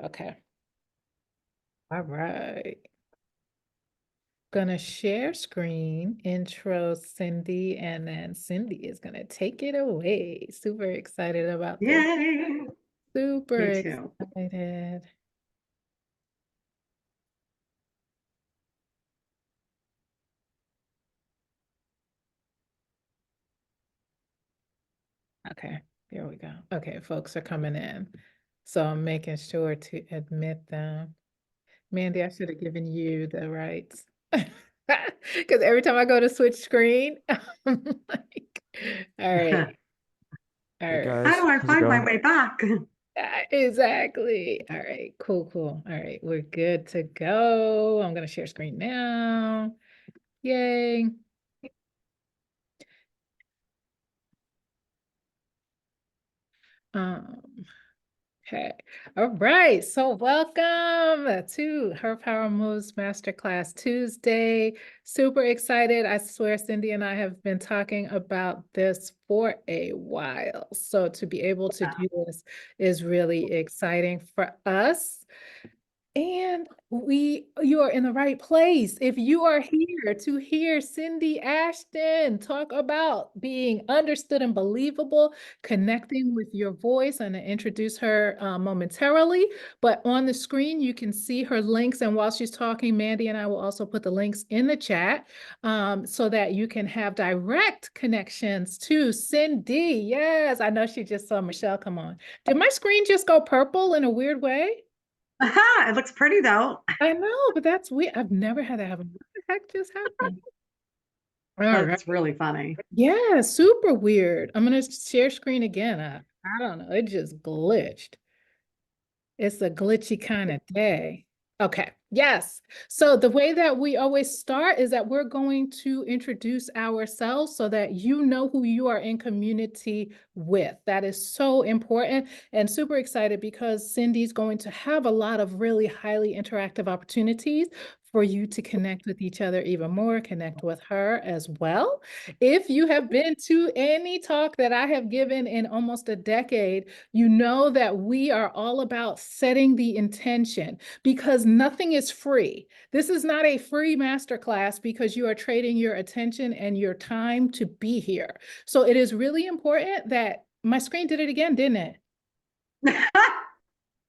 Okay. All right. Gonna share screen, intro Cindy, and then Cindy is gonna take it away. Super excited about this. Yay! Super Me too. excited. Okay, here we go. Okay, folks are coming in. So I'm making sure to admit them. Mandy, I should have given you the rights. Because every time I go to switch screen, I'm like, all right, all Hey right. How guys, do I how's it find my going? way back? Exactly. All right, cool, cool. All right, we're good to go. I'm gonna share screen now. Yay. Um, Okay. All right. So welcome to Her Power Moves Masterclass Tuesday. Super excited. I swear Cindy and I have been talking about this for a while. So to be able to do this is really exciting for us. And you are in the right place. If you are here to hear Cindy Ashton talk about being understood and believable, connecting with your voice, and I introduce her momentarily, but on the screen, you can see her links. And while she's talking, Mandy and I will also put the links in the chat so that you can have direct connections to Cindy. Yes, I know she just saw Michelle come on. Did my screen just go purple in a weird way? It looks pretty though. I know, but that's weird. I've never had that happen. What the heck just happened? All right. That's really funny. Yeah, super weird. I'm gonna share screen again. I don't know. It just glitched. It's a glitchy kind of day. Okay, yes. So the way that we always start is that we're going to introduce ourselves so that you know who you are in community with. That is so important and super excited because Cindy's going to have a lot of really highly interactive opportunities for you to connect with each other even more, connect with her as well. If you have been to any talk that I have given in almost a decade, you know that we are all about setting the intention because nothing is free. This is not a free masterclass because you are trading your attention and your time to be here. So it is really important that my screen did it again, didn't it?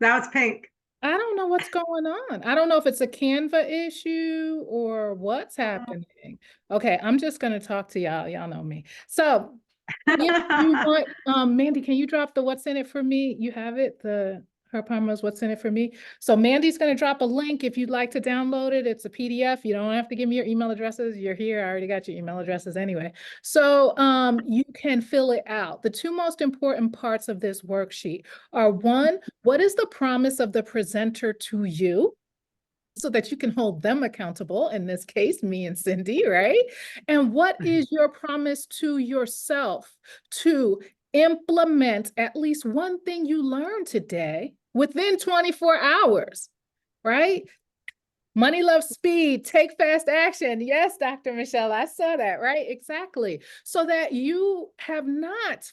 Now it's pink. I don't know what's going on. I don't know if it's a Canva issue or what's happening. Okay, I'm just going to talk to y'all. Y'all know me. So if you want, Mandy, can you drop the what's in it for me? You have it, the Her Palmer's What's in It for Me. So Mandy's going to drop a link if you'd like to download it. It's a PDF. You don't have to give me your email addresses. You're here. I already got your email addresses anyway. So you can fill it out. The two most important parts of this worksheet are one, what is the promise of the presenter to you? So that you can hold them accountable, in this case, me and Cindy, right? And what is your promise to yourself to implement at least one thing you learned today within 24 hours, right? Money loves speed, take fast action. Yes, Dr. Michelle, I saw that, right? Exactly. So that you have not,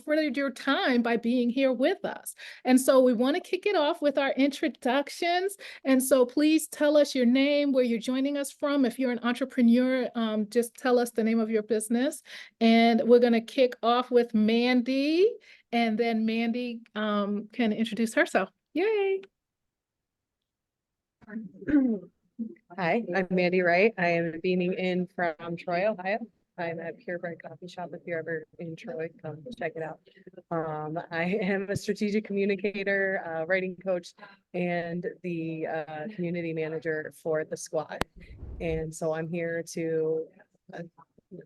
furthered your time by being here with us. And so we want to kick it off with our introductions. And so please tell us your name, where you're joining us from. If you're an entrepreneur, just tell us the name of your business. And we're going to kick off with Mandy, and then Mandy can introduce herself. Yay. Hi, I'm Mandy Wright. I am beaming in from Troy, Ohio. I'm at Purebred Coffee Shop. If you're ever in Troy, come check it out. I am a strategic communicator, writing coach, and the community manager for the squad. And so I'm here to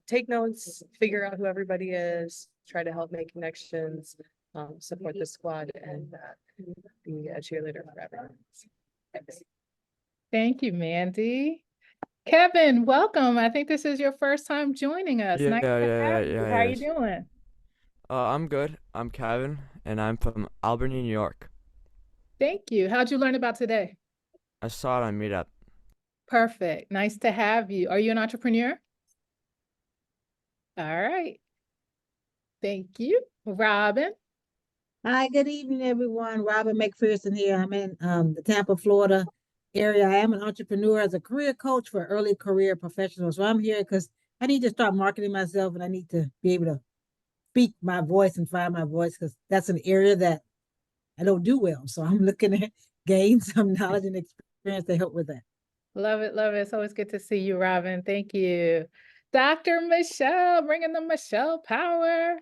take notes, figure out who everybody is, try to help make connections, support the squad, and be a cheerleader for everyone. Thanks. Thank you, Mandy. Kevin, welcome. I think this is your first time joining us. Yeah, Nice yeah, to yeah, have you. yeah, How you yes. doing? I'm good. I'm Kevin, and I'm from Albany, New York. Thank you. How'd you learn about today? I saw it on Meetup. Perfect. Nice to have you. Are you an entrepreneur? All right. Thank you. Robin. Hi, good evening, everyone. Robin McPherson here. I'm in the Tampa, Florida area. I am an entrepreneur as a career coach for early career professionals. So I'm here because I need to start marketing myself and I need to be able to speak my voice and find my voice because that's an area that I don't do well. So I'm looking at gain some knowledge and experience to help with that. Love it, love it. It's always good to see you, Robin. Thank you. Dr. Michelle, bringing the Michelle power.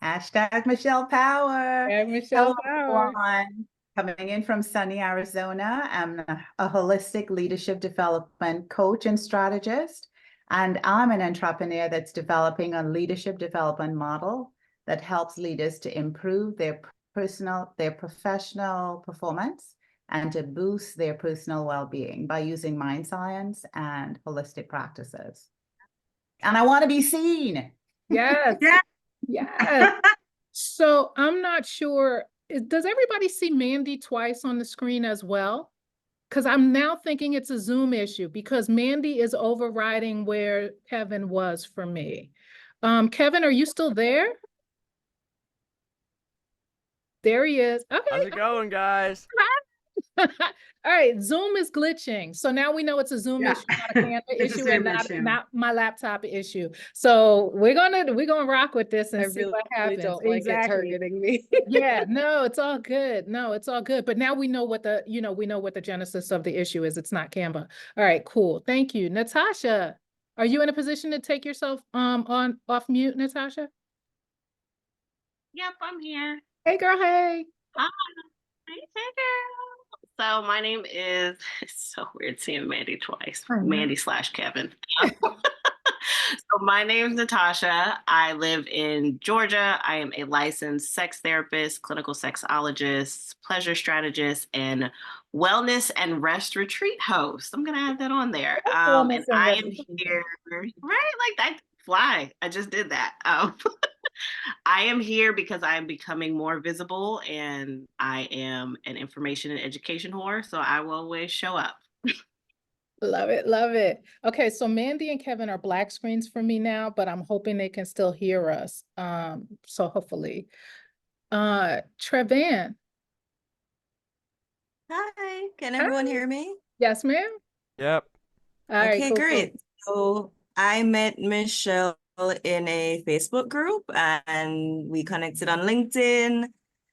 Hashtag Michelle Power. Hey, Michelle Power. Everyone. Coming in from sunny Arizona. I'm a holistic leadership development coach and strategist. And I'm an entrepreneur that's developing a leadership development model that helps leaders to improve their professional performance and to boost their personal well-being by using mind science and holistic practices. And I want to be seen. Yes. Yeah. Yes. So I'm not sure. Does everybody see Mandy twice on the screen as well? Because I'm now thinking it's a Zoom issue because Mandy is overriding where Kevin was for me. Kevin, are you still there? There he is. How's Okay. it going, guys? All right, Zoom is glitching. So now we know it's a Zoom Yeah. issue, not a Canva It's a issue, Zoom and issue. not my laptop issue. So we're gonna rock with this and I see really what happens. don't like it targeting me. Yeah, no, it's all good. No, it's all good. But now we know what we know what the genesis of the issue is. It's not Canva. All right, cool. Thank you. Natasha, are you in a position to take yourself on off mute, Natasha? Yep, I'm here. Hey girl, hey. Hi. Hey, girl. So my name is, it's so weird seeing Mandy twice. I know. Mandy / Kevin. So my name is Natasha. I live in Georgia. I am a licensed sex therapist, clinical sexologist, pleasure strategist, and wellness and rest retreat host. I'm gonna add that on there. And I am here, right? Like that fly. I just did that. I am here because I am becoming more visible and I am an information and education whore. So I will always show up. Love it, love it. Okay, so Mandy and Kevin are black screens for me now, but I'm hoping they can still hear us. So hopefully. Trevan. Hi, can everyone hear me? Yes, ma'am. Yep. All right, Okay, cool, great. So I met Michelle in a Facebook group and we connected on LinkedIn.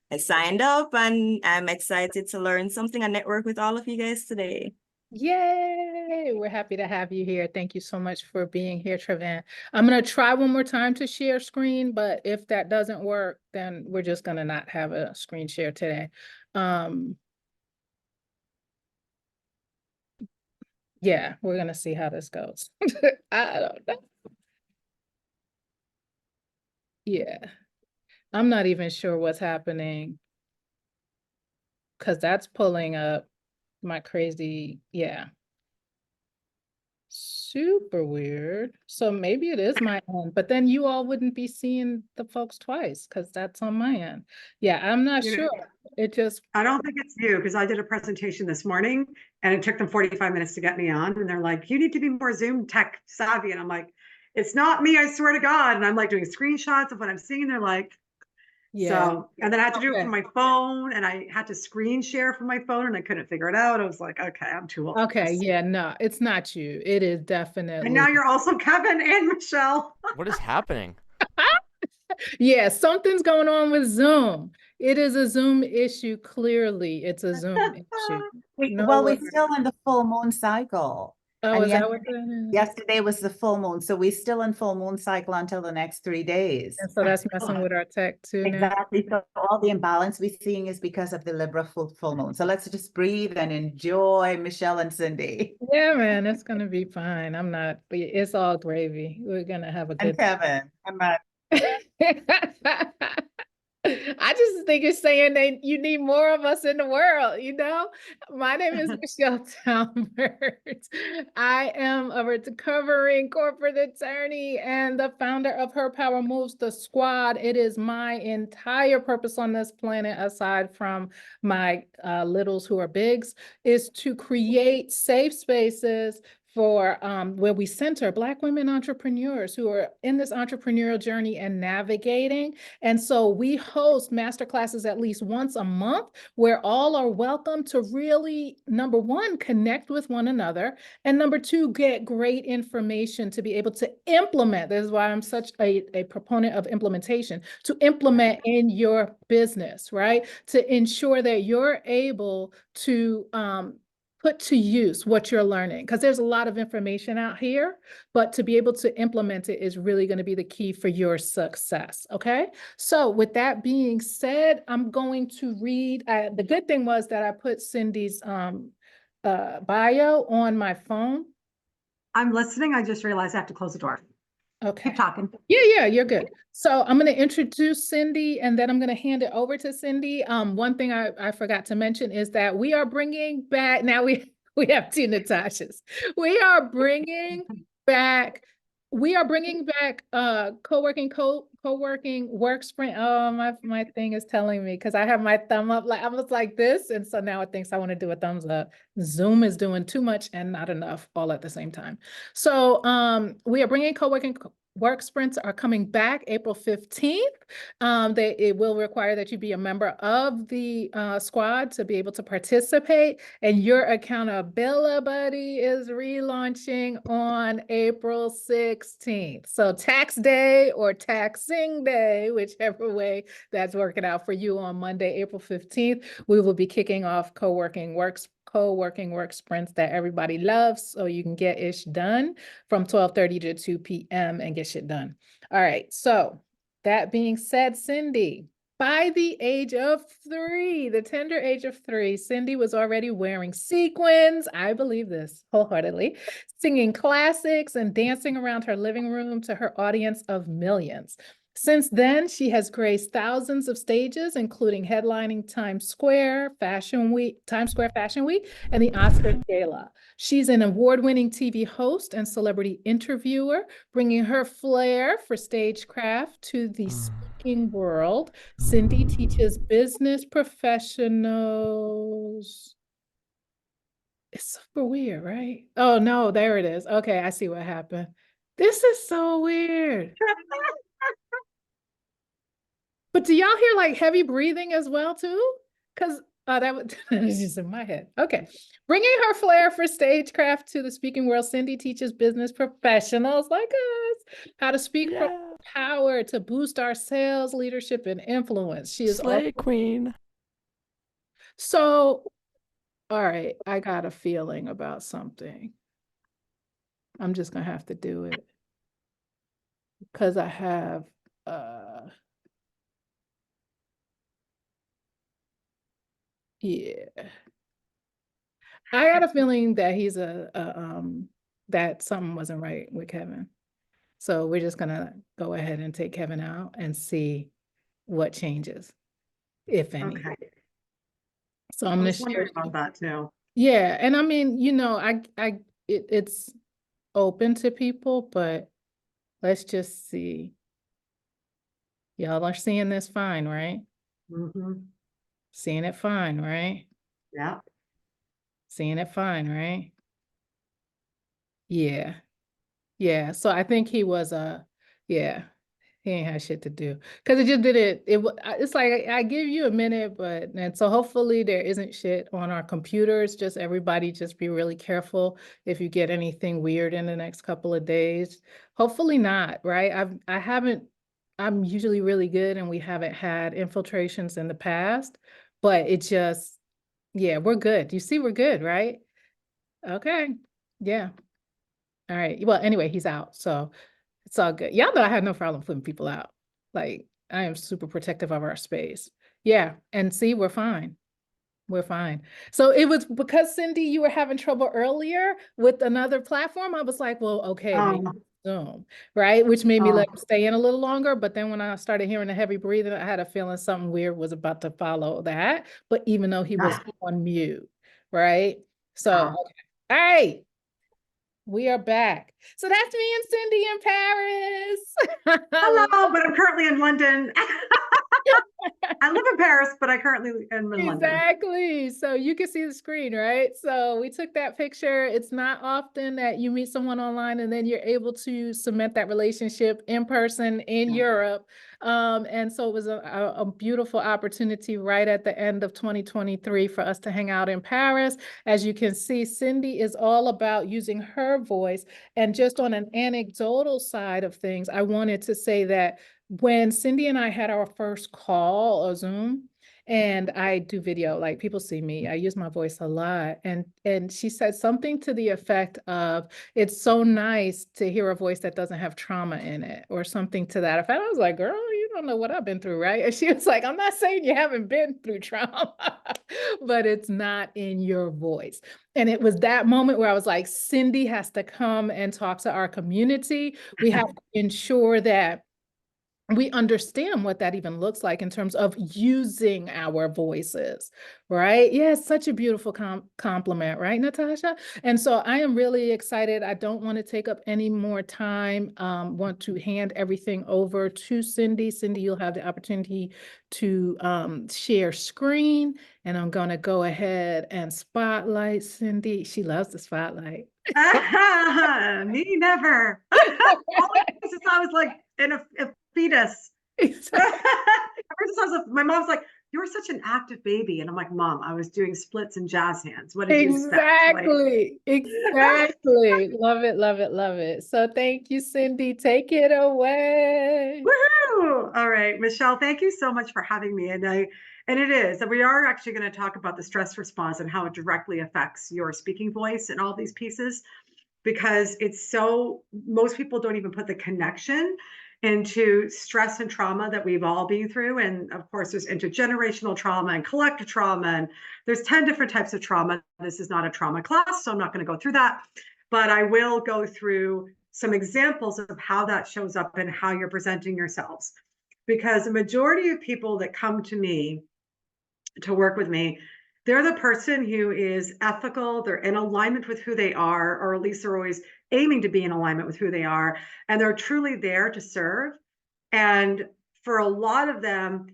I signed up and I'm excited to learn something and network with all of you guys today. Yay! We're happy to have you here. Thank you so much for being here, Trevan. I'm going to try one more time to share screen, but if that doesn't work, then we're just going to not have a screen share today. Yeah, we're going to see how this goes. I don't know. Yeah, I'm not even sure what's happening because that's pulling up my crazy, yeah. Super weird. So maybe it is my end, but then you all wouldn't be seeing the folks twice because that's on my end. Yeah, I'm not You know, sure. It just, I don't think it's you because I did a presentation this morning and it took them 45 minutes to get me on. And they're like, you need to be more Zoom tech savvy. And I'm like, it's not me, I swear to God. And I'm like doing screenshots of what I'm seeing. And they're like, yeah. so, and then I had to do it Okay. from my phone and I had to screen share from my phone and I couldn't figure it out. I was like, okay, I'm too old. Okay, yeah, no, it's not you. It is And definitely. now you're also Kevin and Michelle. What is happening? Yeah, something's going on with Zoom. It is a Zoom issue, clearly. It's a Zoom issue. No Well, way. we're still in the full moon cycle. Oh, And is that what that is? yesterday was the full moon. So we're still in full moon cycle until the next 3 days. And so that's messing with our tech too now. Exactly. So all the imbalance we're seeing is because of the Libra full moon. So let's just breathe and enjoy Michelle and Cindy. Yeah, man, it's gonna be fine. It's all gravy. We're gonna have a And good Kevin. I'm not. I just think it's saying that you need more of us in the world, you know? My name is Michelle Talbert. I am a recovering corporate attorney and the founder of Her Power Moves the Squad. It is my entire purpose on this planet, aside from my littles who are bigs, is to create safe spaces for where we center Black women entrepreneurs who are in this entrepreneurial journey and navigating. And so we host masterclasses at least once a month where all are welcome to really, number one, connect with one another, and number two, get great information to be able to implement. This is why I'm such a proponent of implementation, to implement in your business, right? To ensure that you're able to put to use what you're learning, because there's a lot of information out here, but to be able to implement it is really going to be the key for your success. Okay. So with that being said, I'm going to read, the good thing was that I put Cindy's bio on my phone. I'm listening. I just realized I have to close the door. Okay. Keep talking. Yeah, you're good. So I'm going to introduce Cindy and then I'm going to hand it over to Cindy. One thing I forgot to mention is that we are bringing back, now we have two Natashas. We are bringing back co-working work sprint. Oh, my thing is telling me because I have my thumb up, like I was like this, and so now it thinks I want to do a thumbs up. Zoom is doing too much and not enough all at the same time. So we are bringing co-working work sprints are coming back April 15th. It will require that you be a member of the squad to be able to participate, and your accountability is relaunching on April 16th. So tax day or taxing day, whichever way that's working out for you, on Monday, April 15th, we will be kicking off co-working work sprints that everybody loves, so you can get ish done from 12:30 to 2 p.m. and get shit done. All right, so that being said, Cindy, by the age of 3, the tender age of 3, Cindy was already wearing sequins, I believe this wholeheartedly, singing classics and dancing around her living room to her audience of millions. Since then, she has graced thousands of stages, including headlining Times Square Fashion Week, and the Oscars Gala. She's an award-winning TV host and celebrity interviewer, bringing her flair for stagecraft to the speaking world. Cindy teaches business professionals. It's super weird, right? Oh, no, there it is. Okay, I see what happened. This is so weird. But do y'all hear like heavy breathing as well too? Because that was just in my head. Okay. Bringing her flair for stagecraft to the speaking world, Cindy teaches business professionals like us how to speak from power to boost our sales, leadership, and influence. She is Slay Queen. So, all right, I got a feeling about something. I'm just gonna have to do it because I have yeah. I got a feeling that he's that something wasn't right with Kevin. So we're just gonna go ahead and take Kevin out and see what changes, if any. Okay. So I I'm gonna was wondering share. about that too. Yeah, and I mean, you know, it's open to people, but let's just see. Y'all are seeing this fine, right? Mm-hmm. Seeing it fine, right? Yeah. Seeing it fine, right? Yeah. Yeah. So I think he was yeah, he ain't had shit to do. Cause it just did it. It's like I give you a minute, and so hopefully there isn't shit on our computers. Just everybody just be really careful if you get anything weird in the next couple of days. Hopefully not, right? I'm usually really good and we haven't had infiltrations in the past, but it just, yeah, we're good. You see, we're good, right? Okay. Yeah. All right. Well, anyway, he's out. So it's all good. Y'all know I had no problem putting people out. Like, I am super protective of our space. Yeah. And see, we're fine. We're fine. So it was because, Cindy, you were having trouble earlier with another platform. I was like, well, okay, maybe Zoom, right? Which made me let him stay in a little longer. But then when I started hearing the heavy breathing, I had a feeling something weird was about to follow that. But even though he was on mute, right? So, okay. All right. We are back. So that's me and Cindy in Paris. Hello, but I'm currently in London. I live in Paris, but I currently am in London. Exactly. So you can see the screen, right? So we took that picture. It's not often that you meet someone online and then you're able to cement that relationship in person in Europe. And so it was a beautiful opportunity right at the end of 2023 for us to hang out in Paris. As you can see, Cindy is all about using her voice. And just on an anecdotal side of things, I wanted to say that when Cindy and I had our first call or Zoom, and I do video, like people see me, I use my voice a lot. And she said something to the effect of, it's so nice to hear a voice that doesn't have trauma in it, or something to that effect. I was like, girl, you don't know what I've been through, right? And she was like, I'm not saying you haven't been through trauma, but it's not in your voice. And it was that moment where I was like, Cindy has to come and talk to our community. We have to ensure that we understand what that even looks like in terms of using our voices, right? Yeah, it's such a beautiful compliment, right, Natasha? And so I am really excited. I don't want to take up any more time. Want to hand everything over to Cindy. Cindy, you'll have the opportunity to share screen, and I'm going to go ahead and spotlight Cindy. She loves the spotlight. Me never. Always since I was like in a fetus. My mom's like, you're such an active baby. And I'm like, Mom, I was doing splits and jazz hands. What did you expect? Exactly. Love it, love it, love it. So thank you, Cindy. Take it away. Woohoo! All right, Michelle, thank you so much for having me. And it is that we are actually going to talk about the stress response and how it directly affects your speaking voice and all these pieces, because it's so, most people don't even put the connection into stress and trauma that we've all been through. And of course, there's intergenerational trauma and collective trauma, and there's 10 different types of trauma. This is not a trauma class, so I'm not going to go through that, but I will go through some examples of how that shows up and how you're presenting yourselves. Because the majority of people that come to me to work with me, they're the person who is ethical, they're in alignment with who they are, or at least they're always aiming to be in alignment with who they are, and they're truly there to serve. And for a lot of them,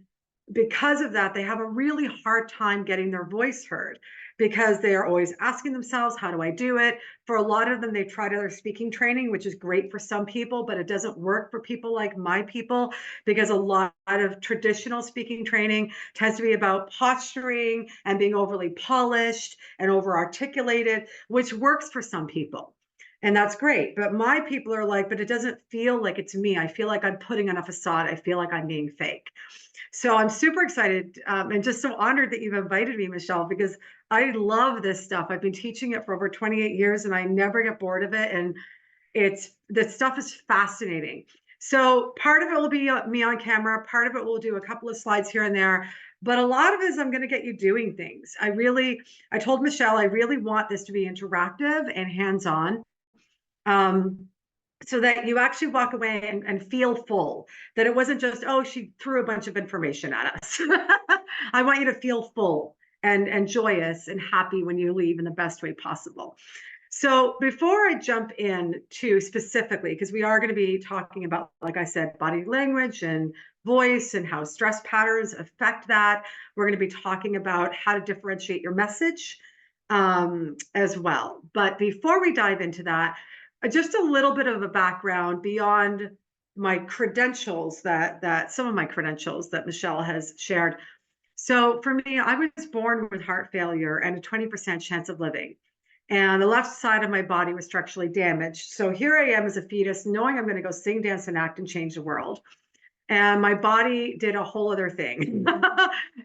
because of that, they have a really hard time getting their voice heard, because they are always asking themselves, how do I do it? For a lot of them, they tried other speaking training, which is great for some people, but it doesn't work for people like my people, because a lot of traditional speaking training tends to be about posturing and being overly polished and over articulated, which works for some people. And that's great. But my people are like, but it doesn't feel like it's me. I feel like I'm putting on a facade. I feel like I'm being fake. So I'm super excited and just so honored that you've invited me, Michelle, because I love this stuff. I've been teaching it for over 28 years and I never get bored of it. And this stuff is fascinating. So part of it will be me on camera. Part of it we'll do a couple of slides here and there. But a lot of it is I'm going to get you doing things. I told Michelle, I really want this to be interactive and hands-on. So that you actually walk away and feel full, that it wasn't just, oh, she threw a bunch of information at us. I want you to feel full and joyous and happy when you leave in the best way possible. So before I jump in to specifically, because we are going to be talking about, like I said, body language and voice and how stress patterns affect that. We're going to be talking about how to differentiate your message as well. But before we dive into that, just a little bit of a background beyond my credentials that some of my credentials that Michelle has shared. So for me, I was born with heart failure and a 20% chance of living. And the left side of my body was structurally damaged. So here I am as a fetus, knowing I'm going to go sing, dance, and act and change the world. And my body did a whole other thing.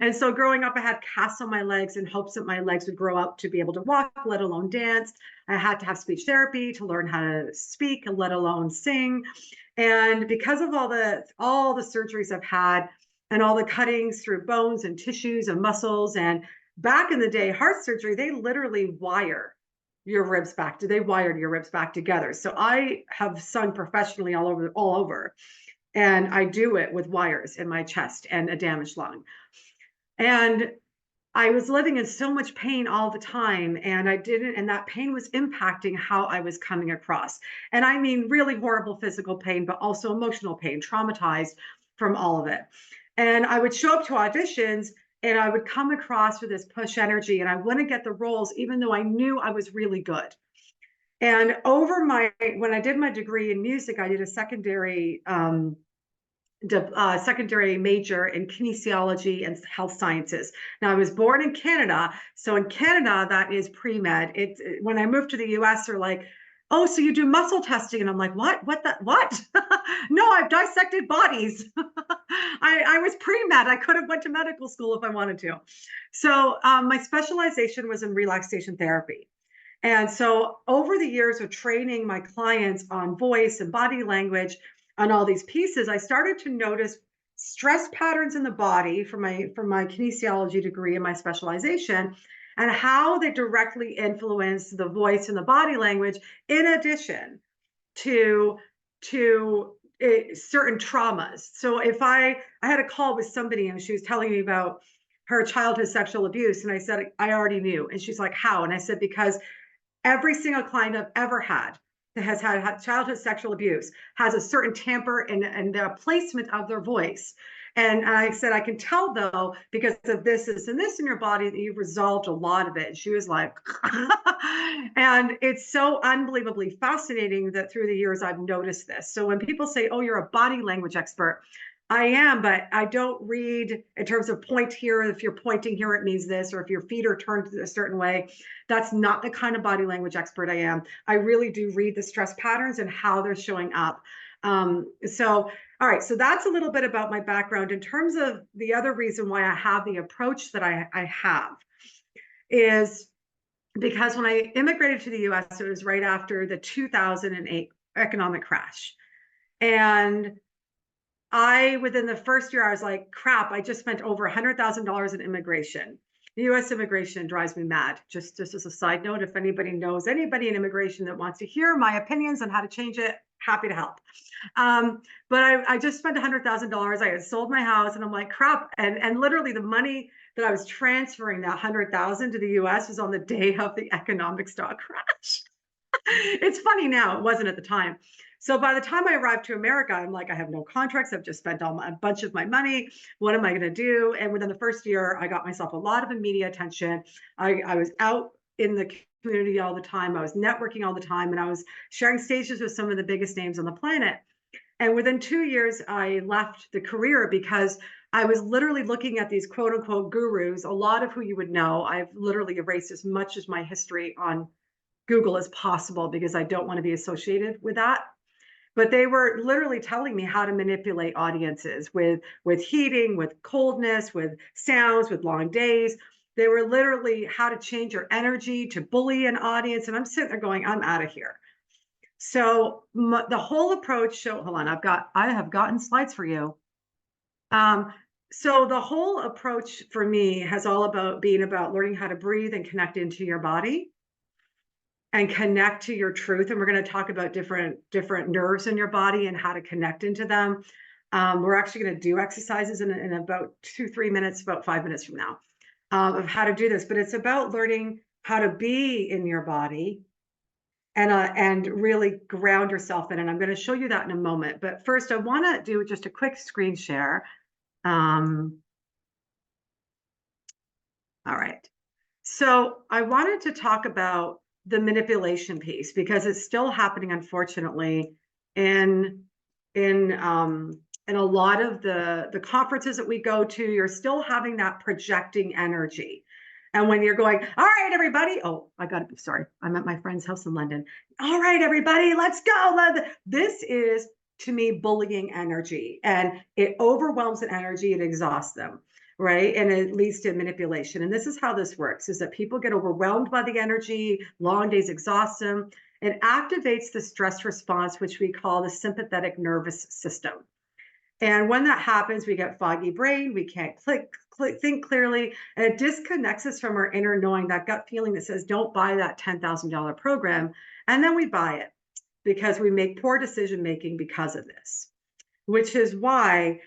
And so growing up, I had casts on my legs in hopes that my legs would grow up to be able to walk, let alone dance. I had to have speech therapy to learn how to speak, let alone sing. And because of all the surgeries I've had and all the cuttings through bones and tissues and muscles, and back in the day, heart surgery, they literally wire your ribs back. They wired your ribs back together. So I have sung professionally all over. And I do it with wires in my chest and a damaged lung. And I was living in so much pain all the time, and that pain was impacting how I was coming across. And I mean, really horrible physical pain, but also emotional pain, traumatized from all of it. And I would show up to auditions and I would come across with this push energy and I wouldn't get the roles, even though I knew I was really good. And when I did my degree in music, I did a secondary major in kinesiology and health sciences. Now, I was born in Canada. So in Canada, that is pre-med. When I moved to the US, they're like, oh, so you do muscle testing. And I'm like, what? What? No, I've dissected bodies. I was pre-med. I could have went to medical school if I wanted to. So my specialization was in relaxation therapy. And so over the years of training my clients on voice and body language, on all these pieces, I started to notice stress patterns in the body from my kinesiology degree and my specialization, and how they directly influence the voice and the body language, in addition to certain traumas. So if I had a call with somebody and she was telling me about her childhood sexual abuse, and I said, I already knew. And she's like, how? And I said, because every single client I've ever had that has had childhood sexual abuse has a certain timbre and the placement of their voice. And I said, I can tell though, because of this and this in your body, that you've resolved a lot of it. And she was like, and it's so unbelievably fascinating that through the years I've noticed this. So when people say, oh, you're a body language expert, I am, but I don't read in terms of point here. If you're pointing here, it means this, or if your feet are turned a certain way. That's not the kind of body language expert I am. I really do read the stress patterns and how they're showing up. All right, so that's a little bit about my background. In terms of the other reason why I have the approach that I have is because when I immigrated to the US, it was right after the 2008 economic crash. And within the first year, I was like, crap, I just spent over $100,000 in immigration. US immigration drives me mad. Just as a side note, if anybody knows anybody in immigration that wants to hear my opinions on how to change it, happy to help. But I just spent $100,000. I had sold my house and I'm like, crap. And literally the money that I was transferring, that 100,000 to the US, was on the day of the economic stock crash. It's funny now, it wasn't at the time. So by the time I arrived to America, I'm like, I have no contracts. I've just spent a bunch of my money. What am I going to do? And within the first year, I got myself a lot of media attention. I was out in the community all the time. I was networking all the time, and I was sharing stages with some of the biggest names on the planet. And within 2 years, I left the career because I was literally looking at these quote unquote gurus, a lot of who you would know. I've literally erased as much as my history on Google as possible because I don't want to be associated with that. But they were literally telling me how to manipulate audiences with heating, with coldness, with sounds, with long days. They were literally how to change your energy to bully an audience. And I'm sitting there going, I'm out of here. So the whole approach, hold on, I have gotten slides for you. So the whole approach for me has all about being about learning how to breathe and connect into your body and connect to your truth. And we're going to talk about different nerves in your body and how to connect into them. We're actually going to do exercises in about 2-3 minutes, about 5 minutes from now, of how to do this. But it's about learning how to be in your body and really ground yourself in it. And I'm going to show you that in a moment. But first, I want to do just a quick screen share. All right. So I wanted to talk about the manipulation piece because it's still happening, unfortunately, in a lot of the conferences that we go to. You're still having that projecting energy. And when you're going, all right, everybody. Oh, sorry. I'm at my friend's house in London. All right, everybody, let's go. This is, to me, bullying energy, and it overwhelms an energy. It exhausts them. Right. And it leads to manipulation. And this is how this works, is that people get overwhelmed by the energy, long days exhaust them. It activates the stress response, which we call the sympathetic nervous system. And when that happens, we get foggy brain, we can't think clearly, and it disconnects us from our inner knowing, that gut feeling that says, don't buy that $10,000 program. And then we buy it because we make poor decision making because of this, which is why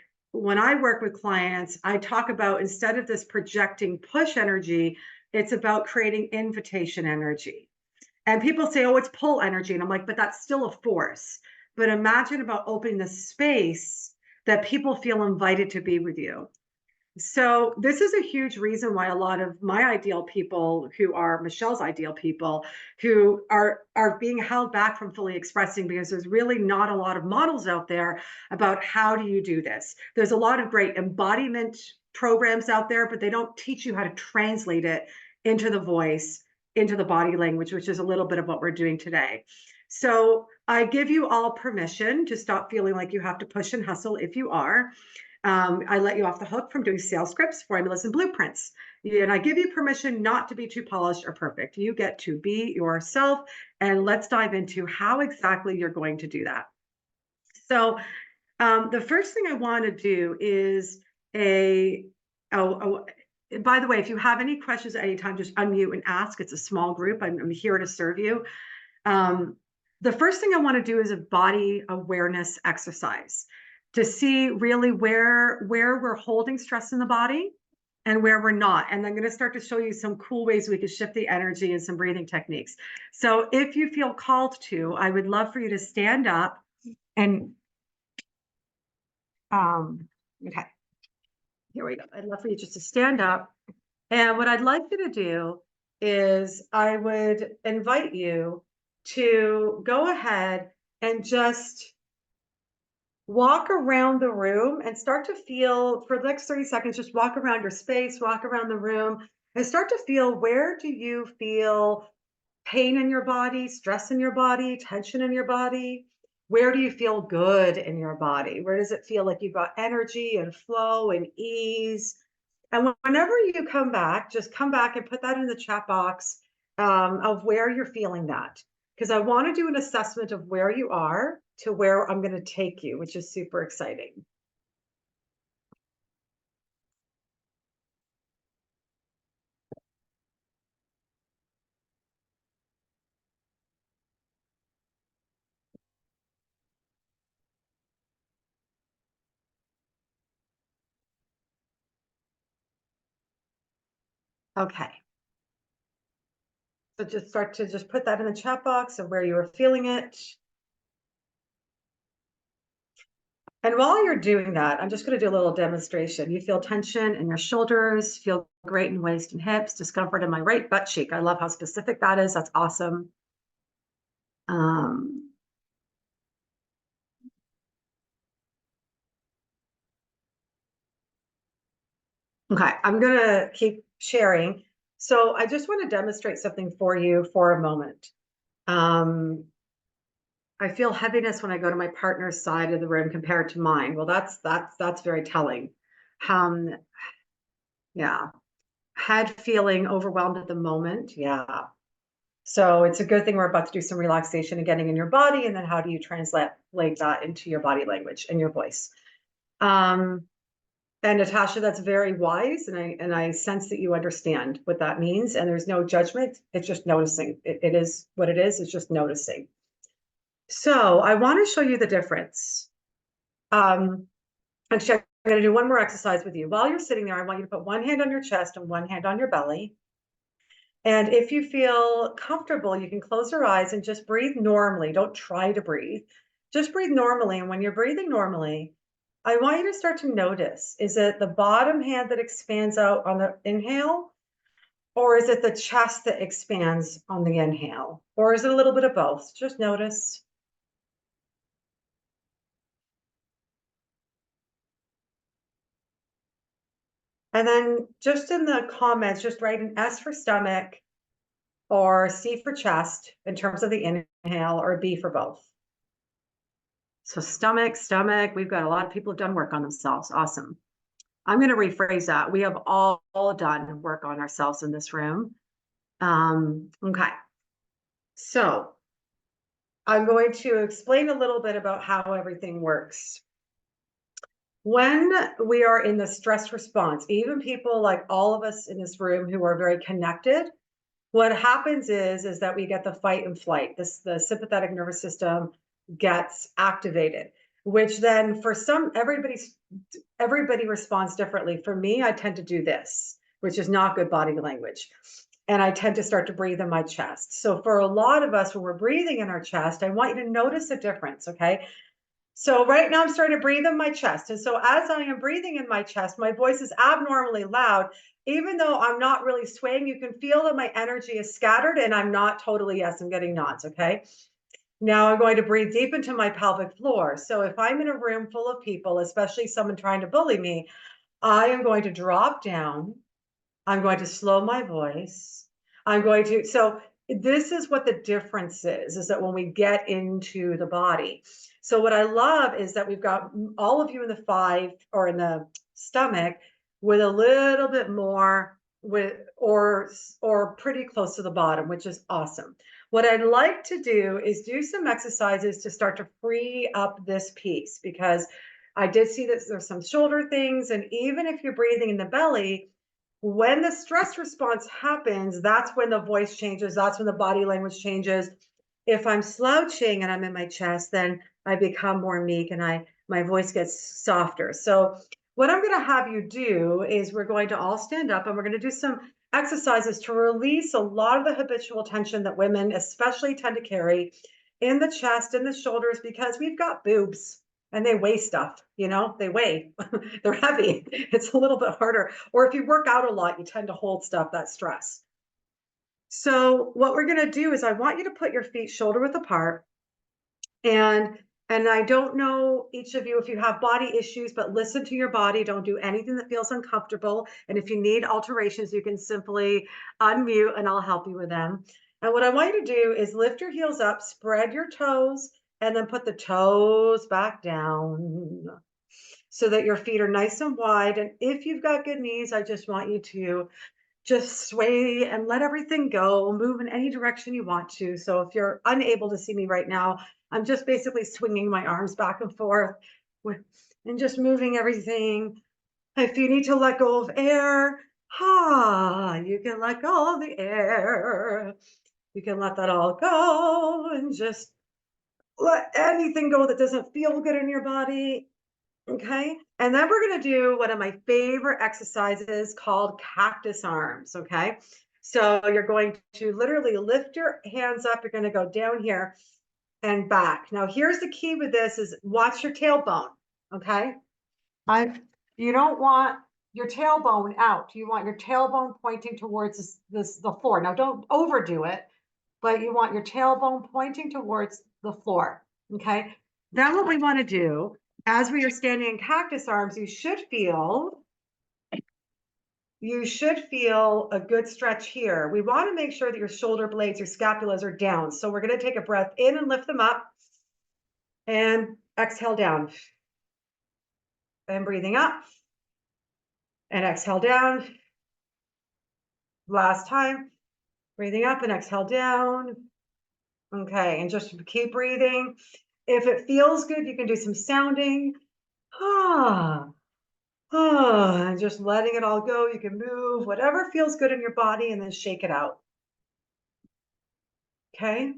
when I work with clients, I talk about, instead of this projecting push energy, it's about creating invitation energy. And people say, oh, it's pull energy. And I'm like, but that's still a force. But imagine about opening the space that people feel invited to be with you. So this is a huge reason why a lot of my ideal people, who are Michelle's ideal people, who are being held back from fully expressing, because there's really not a lot of models out there about how do you do this. There's a lot of great embodiment programs out there, but they don't teach you how to translate it into the voice, into the body language, which is a little bit of what we're doing today. So I give you all permission to stop feeling like you have to push and hustle if you are. I let you off the hook from doing sales scripts, formulas, and blueprints. And I give you permission not to be too polished or perfect. You get to be yourself. And let's dive into how exactly you're going to do that. So the first thing I want to do is by the way, if you have any questions at any time, just unmute and ask. It's a small group. I'm here to serve you. The first thing I want to do is a body awareness exercise to see really where we're holding stress in the body and where we're not. And I'm going to start to show you some cool ways we can shift the energy and some breathing techniques. So if you feel called to, I would love for you to stand up and, okay, here we go. I'd love for you just to stand up. And what I'd like you to do is I would invite you to go ahead and just walk around the room and start to feel, for the next 30 seconds, just walk around your space, walk around the room, and start to feel, where do you feel pain in your body, stress in your body, tension in your body? Where do you feel good in your body? Where does it feel like you've got energy and flow and ease? And whenever you come back, just come back and put that in the chat box of where you're feeling that. Because I want to do an assessment of where you are to where I'm going to take you, which is super exciting. Okay. So just start to just put that in the chat box of where you are feeling it. And while you're doing that, I'm just going to do a little demonstration. You feel tension in your shoulders, feel great in waist and hips, discomfort in my right butt cheek. I love how specific that is. That's awesome. Okay, I'm going to keep sharing. So I just want to demonstrate something for you for a moment. I feel heaviness when I go to my partner's side of the room compared to mine. Well, that's very telling. Yeah. Head feeling overwhelmed at the moment. Yeah. So it's a good thing we're about to do some relaxation and getting in your body. And then how do you translate that into your body language and your voice? And Natasha, that's very wise. And I sense that you understand what that means. And there's no judgment. It's just noticing. It is what it is. It's just noticing. So I want to show you the difference. Actually, I'm going to do one more exercise with you. While you're sitting there, I want you to put one hand on your chest and one hand on your belly. And if you feel comfortable, you can close your eyes and just breathe normally. Don't try to breathe. Just breathe normally. And when you're breathing normally, I want you to start to notice, is it the bottom hand that expands out on the inhale? Or is it the chest that expands on the inhale? Or is it a little bit of both? Just notice. And then just in the comments, just write an S for stomach or C for chest in terms of the inhale, or B for both. So stomach, we've got a lot of people who've done work on themselves. Awesome. I'm going to rephrase that. We have all done work on ourselves in this room. Okay. So I'm going to explain a little bit about how everything works. When we are in the stress response, even people like all of us in this room who are very connected, what happens is that we get the fight and flight. The sympathetic nervous system gets activated. which then for everybody responds differently. For me, I tend to do this, which is not good body language. And I tend to start to breathe in my chest. So for a lot of us, when we're breathing in our chest, I want you to notice the difference, okay? So right now I'm starting to breathe in my chest. And so as I am breathing in my chest, my voice is abnormally loud. Even though I'm not really swaying, you can feel that my energy is scattered and I'm not totally, yes, I'm getting nods, okay? Now I'm going to breathe deep into my pelvic floor. So if I'm in a room full of people, especially someone trying to bully me, I am going to drop down. I'm going to slow my voice. So this is what the difference is that when we get into the body. So what I love is that we've got all of you in the 5 or in the stomach with a little bit more or pretty close to the bottom, which is awesome. What I'd like to do is do some exercises to start to free up this piece, because I did see that there's some shoulder things. And even if you're breathing in the belly, when the stress response happens, that's when the voice changes. That's when the body language changes. If I'm slouching and I'm in my chest, then I become more meek and my voice gets softer. So what I'm going to have you do is we're going to all stand up and we're going to do some exercises to release a lot of the habitual tension that women especially tend to carry in the chest and the shoulders, because we've got boobs and they weigh stuff, they weigh, they're heavy. It's a little bit harder. Or if you work out a lot, you tend to hold stuff, that stress. So what we're going to do is I want you to put your feet shoulder width apart. And I don't know each of you if you have body issues, but listen to your body. Don't do anything that feels uncomfortable. And if you need alterations, you can simply unmute and I'll help you with them. And what I want you to do is lift your heels up, spread your toes, and then put the toes back down so that your feet are nice and wide. And if you've got good knees, I just want you to just sway and let everything go, move in any direction you want to. So if you're unable to see me right now, I'm just basically swinging my arms back and forth and just moving everything. If you need to let go of air, you can let go of the air. You can let that all go and just let anything go that doesn't feel good in your body. Okay. And then we're going to do one of my favorite exercises called cactus arms. Okay. So you're going to literally lift your hands up. You're going to go down here and back. Now, here's the key with this is watch your tailbone. Okay. You don't want your tailbone out. You want your tailbone pointing towards the floor. Now, don't overdo it, but you want your tailbone pointing towards the floor. Okay. Then what we want to do, as we are standing in cactus arms, you should feel a good stretch here. We want to make sure that your shoulder blades, your scapulas are down. So we're going to take a breath in and lift them up and exhale down. And breathing up and exhale down. Last time, breathing up and exhale down. Okay, and just keep breathing. If it feels good, you can do some sounding. And just letting it all go. You can move whatever feels good in your body and then shake it out. Okay.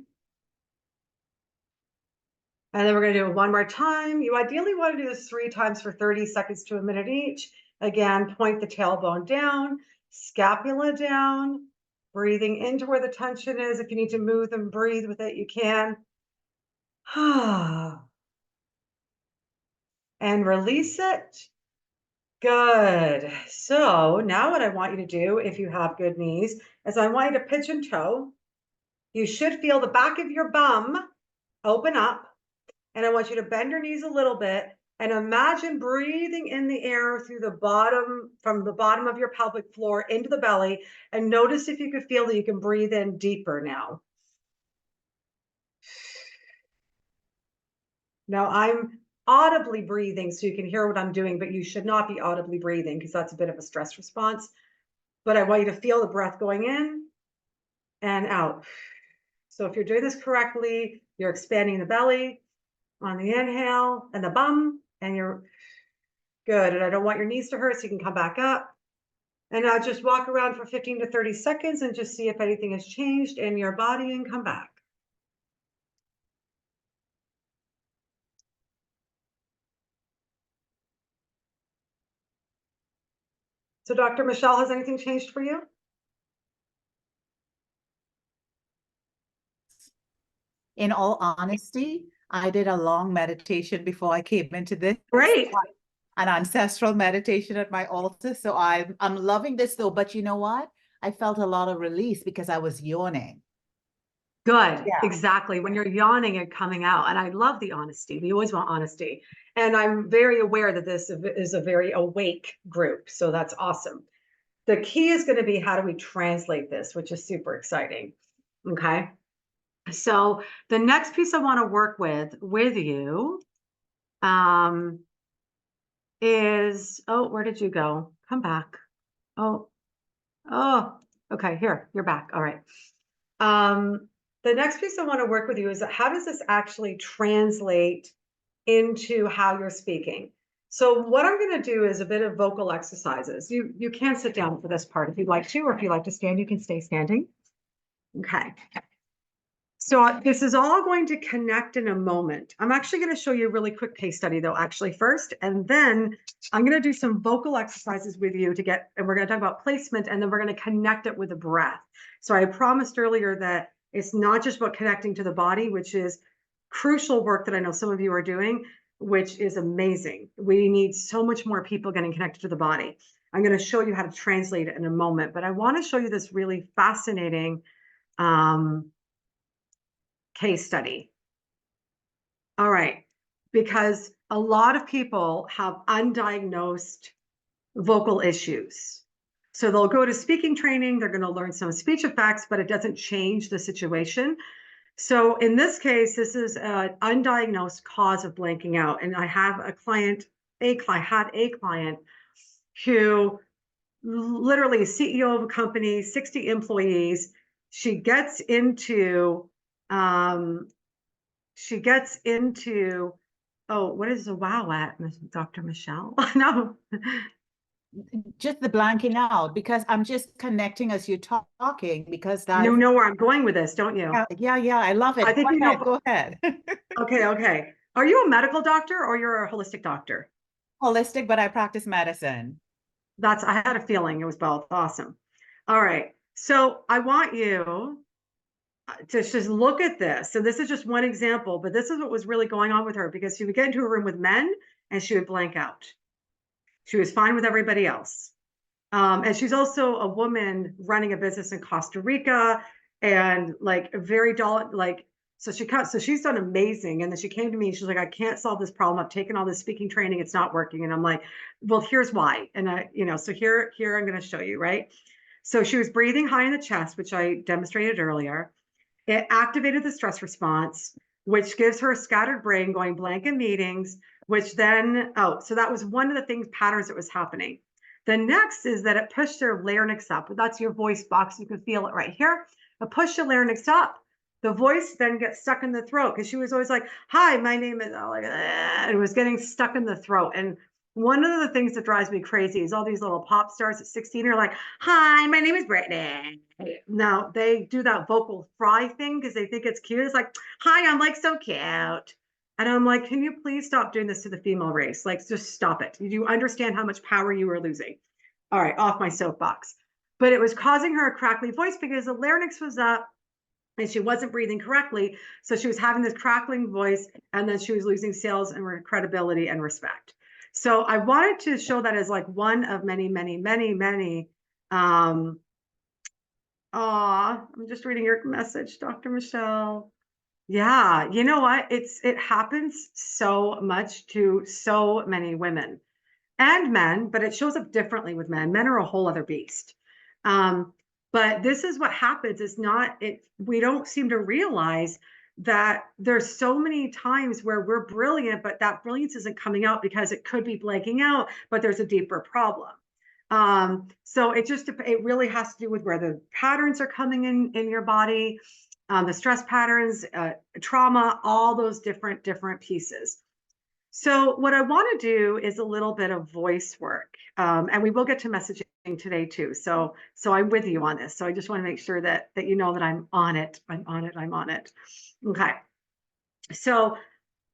And then we're going to do it one more time. You ideally want to do this 3 times for 30 seconds to a minute each. Again, point the tailbone down, scapula down, breathing into where the tension is. If you need to move and breathe with it, you can. And release it. Good. So now what I want you to do, if you have good knees, is I want you to pigeon toe. You should feel the back of your bum open up. And I want you to bend your knees a little bit and imagine breathing in the air through the bottom, from the bottom of your pelvic floor into the belly. And notice if you could feel that you can breathe in deeper now. Now I'm audibly breathing so you can hear what I'm doing, but you should not be audibly breathing because that's a bit of a stress response. But I want you to feel the breath going in and out. So if you're doing this correctly, you're expanding the belly on the inhale and the bum, and you're good. And I don't want your knees to hurt, so you can come back up. And now just walk around for 15 to 30 seconds and just see if anything has changed in your body and come back. So Dr. Michelle, has anything changed for you? In all honesty, I did a long meditation before I came into this. Great. An ancestral meditation at my altar. So I'm loving this though. But you know what? I felt a lot of release because I was yawning. Good. Yeah. Exactly. When you're yawning and coming out. And I love the honesty. We always want honesty. And I'm very aware that this is a very awake group. So that's awesome. The key is going to be, how do we translate this, which is super exciting. Okay. So the next piece I want to work with you is, oh, where did you go? Come back. Oh, okay, here, you're back. All right. The next piece I want to work with you is, how does this actually translate into how you're speaking? So what I'm going to do is a bit of vocal exercises. You can sit down for this part if you'd like to, or if you like to stand, you can stay standing. Okay. So this is all going to connect in a moment. I'm actually going to show you a really quick case study though, actually first, and then I'm going to do some vocal exercises with you and we're going to talk about placement, and then we're going to connect it with a breath. So I promised earlier that it's not just about connecting to the body, which is crucial work that I know some of you are doing, which is amazing. We need so much more people getting connected to the body. I'm going to show you how to translate it in a moment, but I want to show you this really fascinating case study. All right, because a lot of people have undiagnosed vocal issues. So they'll go to speaking training, they're going to learn some speech effects, but it doesn't change the situation. So in this case, this is an undiagnosed cause of blanking out. And I have a client, had a client who literally is CEO of a company, 60 employees. She gets into, oh, what is the wow at, Dr. Michelle? No. Just the blanking out, because I'm just connecting as you're talking, because that. You know where I'm going with this, don't you? Yeah, I love it. I think Go ahead. Okay. Are you a medical doctor or you're a holistic doctor? Holistic, but I practice medicine. I had a feeling it was both. Awesome. All right. So I want you to just look at this. So this is just one example, but this is what was really going on with her, because she would get into a room with men and she would blank out. She was fine with everybody else. And she's also a woman running a business in Costa Rica, and like very so she's done amazing. And then she came to me and she's like, I can't solve this problem. I've taken all this speaking training. It's not working. And I'm like, well, here's why. And so here I'm going to show you, right? So she was breathing high in the chest, which I demonstrated earlier. It activated the stress response, which gives her a scattered brain going blank in meetings, which then, so that was one of the patterns that was happening. The next is that it pushed her larynx up. That's your voice box. You can feel it right here. It pushed the larynx up. The voice then gets stuck in the throat, because she was always like, hi, my name is, it was getting stuck in the throat. And one of the things that drives me crazy is all these little pop stars at 16 are like, hi, my name is Brittany. Now they do that vocal fry thing because they think it's cute. It's like, hi, I'm like so cute. And I'm like, can you please stop doing this to the female race? Like, just stop it. Do you understand how much power you are losing? All right, off my soapbox. But it was causing her a crackly voice because the larynx was up and she wasn't breathing correctly. So she was having this crackling voice, and then she was losing sales and credibility and respect. So I wanted to show that as like one of many, many, many, many. I'm just reading your message, Dr. Michelle. Yeah, you know what? It happens so much to so many women and men, but it shows up differently with men. Men are a whole other beast. But this is what happens. We don't seem to realize that there's so many times where we're brilliant, but that brilliance isn't coming out because it could be blanking out, but there's a deeper problem. So it really has to do with where the patterns are coming in your body, the stress patterns, trauma, all those different pieces. So what I want to do is a little bit of voice work, and we will get to messaging today too. So I'm with you on this. So I just want to make sure that you know that I'm on it. I'm on it. Okay. So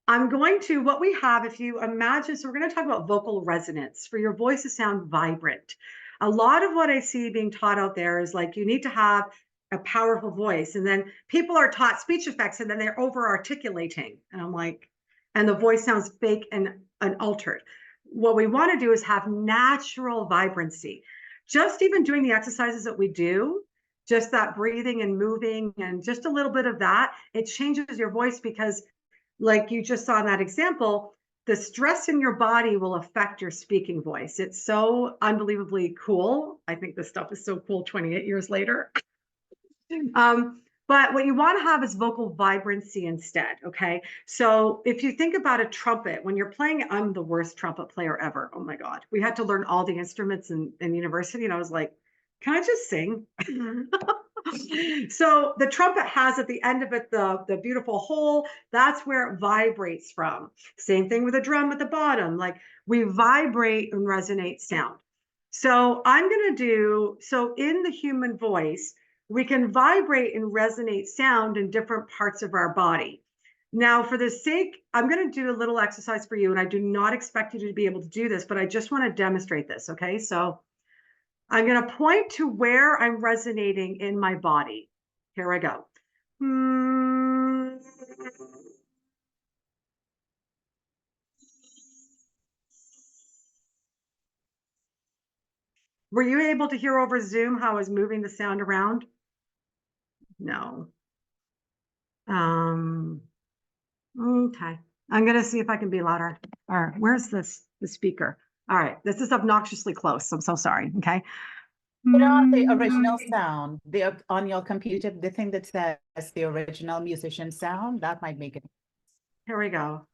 what we have, if you imagine, so we're going to talk about vocal resonance, for your voice to sound vibrant. a lot of what I see being taught out there is like, you need to have a powerful voice. And then people are taught speech effects and then they're over articulating. And I'm like, and the voice sounds fake and unaltered. What we want to do is have natural vibrancy. Just even doing the exercises that we do, just that breathing and moving and just a little bit of that, it changes your voice because, like you just saw in that example, the stress in your body will affect your speaking voice. It's so unbelievably cool. I think this stuff is so cool 28 years later. But what you want to have is vocal vibrancy instead. Okay. So if you think about a trumpet, when you're playing, I'm the worst trumpet player ever. Oh my God. We had to learn all the instruments in university. And I was like, can I just sing? So the trumpet has at the end of it, the beautiful hole, that's where it vibrates from. Same thing with a drum at the bottom. Like we vibrate and resonate sound. So I'm going to do, so in the human voice, we can vibrate and resonate sound in different parts of our body. Now, for the sake, I'm going to do a little exercise for you, and I do not expect you to be able to do this, but I just want to demonstrate this, okay? So I'm going to point to where I'm resonating in my body. Here I go. Were you able to hear over Zoom how I was moving the sound around? No. Okay. I'm going to see if I can be louder. All right. Where's the speaker? All right. This is obnoxiously close. I'm so sorry. Okay. Put on the original sound, on your computer, the thing that says the original musician sound, that might make it. Here we go.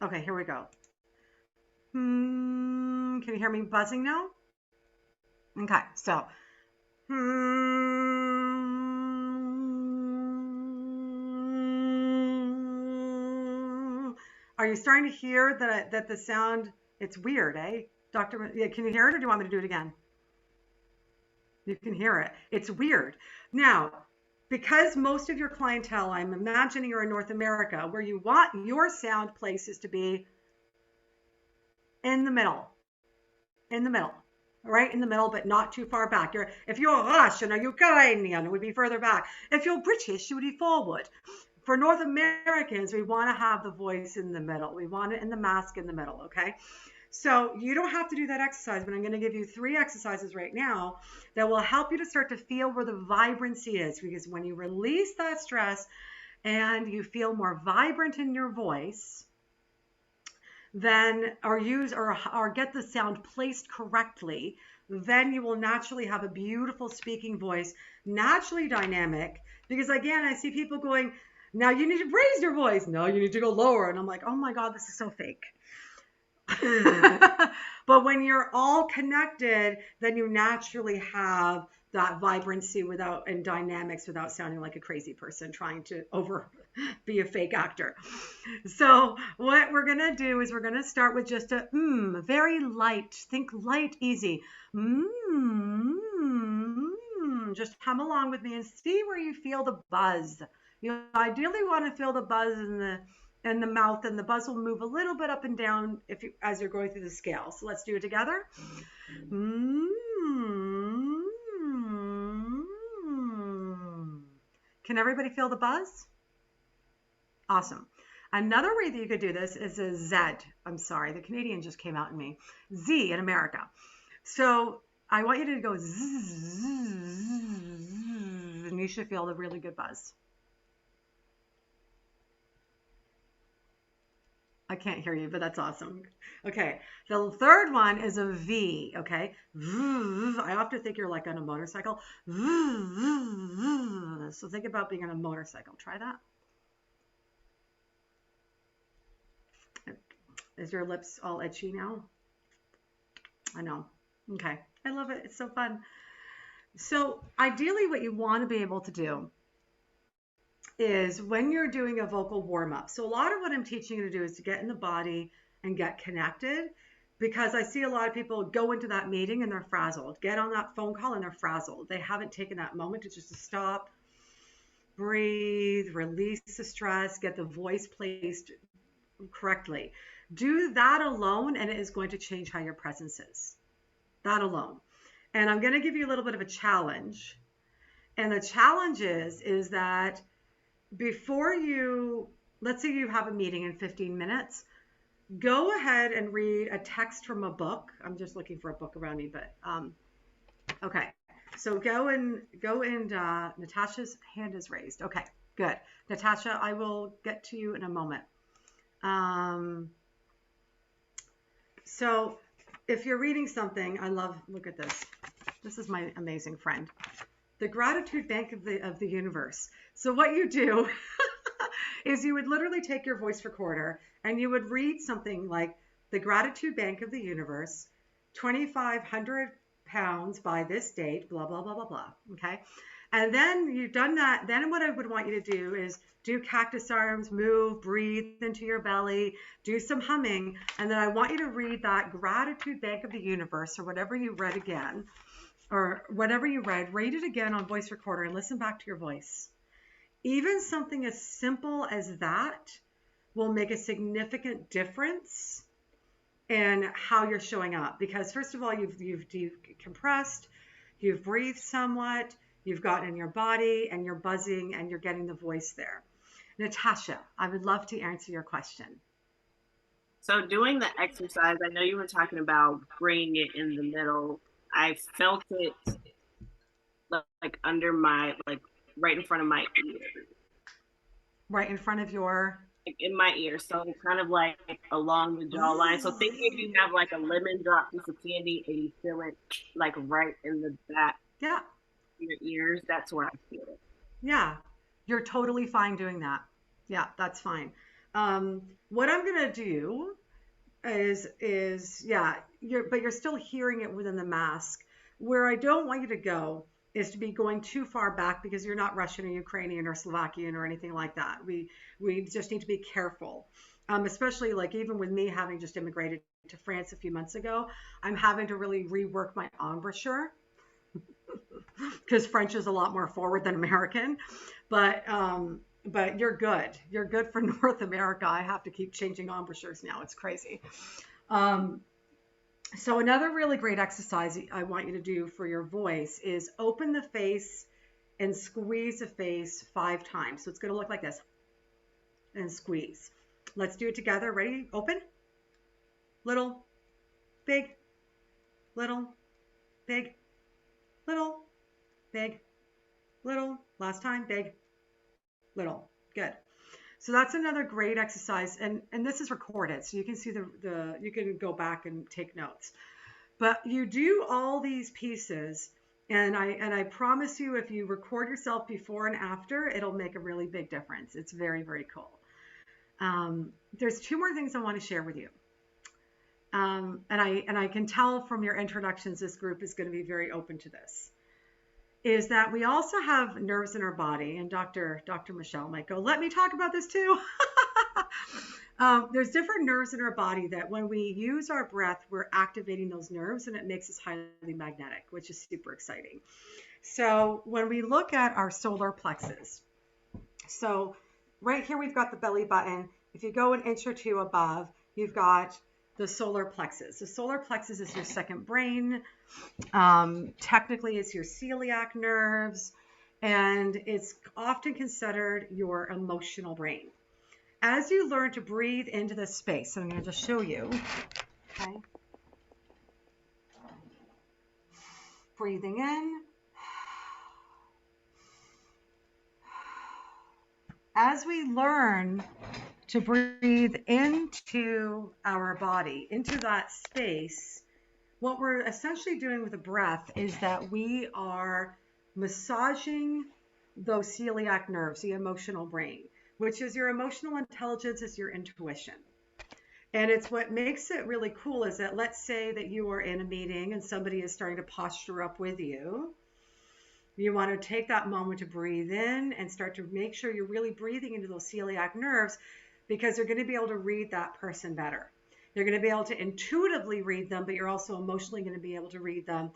Okay, here we go. Can you hear me buzzing now? Okay, so. Are you starting to hear that the sound? It's weird, eh? Doctor, yeah, can you hear it or do you want me to do it again? You can hear it. It's weird. Now, because most of your clientele, I'm imagining you're in North America, where you want your sound places to be in the middle, right in the middle, but not too far back. If you're Russian or Ukrainian, it would be further back. If you're British, you would be forward. For North Americans, we want to have the voice in the middle. We want it in the mask in the middle, okay? So you don't have to do that exercise, but I'm going to give you 3 exercises right now that will help you to start to feel where the vibrancy is, because when you release that stress and you feel more vibrant in your voice, then or get the sound placed correctly, then you will naturally have a beautiful speaking voice, naturally dynamic. Because again, I see people going, now you need to raise your voice. No, you need to go lower. And I'm like, oh my God, this is so fake. But when you're all connected, then you naturally have that vibrancy and dynamics without sounding like a crazy person trying to be a fake actor. So what we're going to do is we're going to start with just a very light, think light, easy. Just come along with me and see where you feel the buzz. You ideally want to feel the buzz in the mouth, and the buzz will move a little bit up and down as you're going through the scale. So let's do it together. Can everybody feel the buzz? Awesome. Another way that you could do this is a Z. I'm sorry, the Canadian just came out in me. Z in America. So I want you to go zzz, and you should feel the really good buzz. I can't hear you, but that's awesome. Okay, the third one is a V, okay? I often think you're like on a motorcycle. So think about being on a motorcycle. Try that. Is your lips all itchy now? I know. Okay, I love it. It's so fun. So ideally what you want to be able to do is when you're doing a vocal warm-up. So a lot of what I'm teaching you to do is to get in the body and get connected, because I see a lot of people go into that meeting and they're frazzled, get on that phone call and they're frazzled. They haven't taken that moment to just stop, breathe, release the stress, get the voice placed correctly. Do that alone, and it is going to change how your presence is. That alone. And I'm going to give you a little bit of a challenge. And the challenge is that before you, let's say you have a meeting in 15 minutes, go ahead and read a text from a book. I'm just looking for a book around me, but okay. So go and Natasha's hand is raised. Okay, good. Natasha, I will get to you in a moment. So if you're reading something, look at this. This is my amazing friend. The gratitude bank of the universe. So what you do is you would literally take your voice recorder and you would read something like the gratitude bank of the universe, 2,500 pounds by this date, blah, blah, blah, blah, blah. Okay. And then you've done that. Then what I would want you to do is do cactus arms, move, breathe into your belly, do some humming. And then I want you to read that gratitude bank of the universe, or whatever you read again, or whatever you read it again on voice recorder and listen back to your voice. Even something as simple as that will make a significant difference in how you're showing up. Because first of all, you've decompressed, you've breathed somewhat, you've gotten in your body, and you're buzzing, and you're getting the voice there. Natasha, I would love to answer your question. So doing the exercise, I know you were talking about bringing it in the middle. I felt it like under my, like right in front of my ear. Right in front of your? Like in my ear. So kind of like along the jawline. So think if you have like a lemon drop piece of candy and you feel it like right in the back. Yeah. Your ears, that's where I feel it. Yeah. You're totally fine doing that. Yeah, that's fine. What I'm going to do is yeah, but you're still hearing it within the mask. Where I don't want you to go is to be going too far back, because you're not Russian or Ukrainian or Slovakian or anything like that. We just need to be careful, especially like even with me having just immigrated to France a few months ago, I'm having to really rework my embouchure because French is a lot more forward than American. But you're good. You're good for North America. I have to keep changing embouchures now. It's crazy. So another really great exercise I want you to do for your voice is open the face and squeeze the face 5 times. So it's going to look like this. And squeeze. Let's do it together. Ready? Open. Little. Big. Little. Big. Little. Big. Little. Last time. Big. Little. Good. So that's another great exercise, and this is recorded, so you can see you can go back and take notes. But you do all these pieces, and I promise you, if you record yourself before and after, it'll make a really big difference. It's very, very cool. There's 2 more things I want to share with you, and I can tell from your introductions this group is going to be very open to this. Is that we also have nerves in our body, and Dr. Michelle might go, let me talk about this too. There's different nerves in our body that when we use our breath, we're activating those nerves, and it makes us highly magnetic, which is super exciting. So when we look at our solar plexus, so right here we've got the belly button. If you go an inch or 2 above, you've got the solar plexus. The solar plexus is your second brain. Technically, it's your celiac nerves, and it's often considered your emotional brain. As you learn to breathe into this space, so I'm going to just show you. Okay. Breathing in. As we learn to breathe into our body, into that space, what we're essentially doing with the breath is that we are massaging those celiac nerves, the emotional brain, which is your emotional intelligence, is your intuition. And it's what makes it really cool is that, let's say that you are in a meeting and somebody is starting to posture up with you. You want to take that moment to breathe in and start to make sure you're really breathing into those celiac nerves, because you're going to be able to read that person better. You're going to be able to intuitively read them, but you're also emotionally going to be able to read them.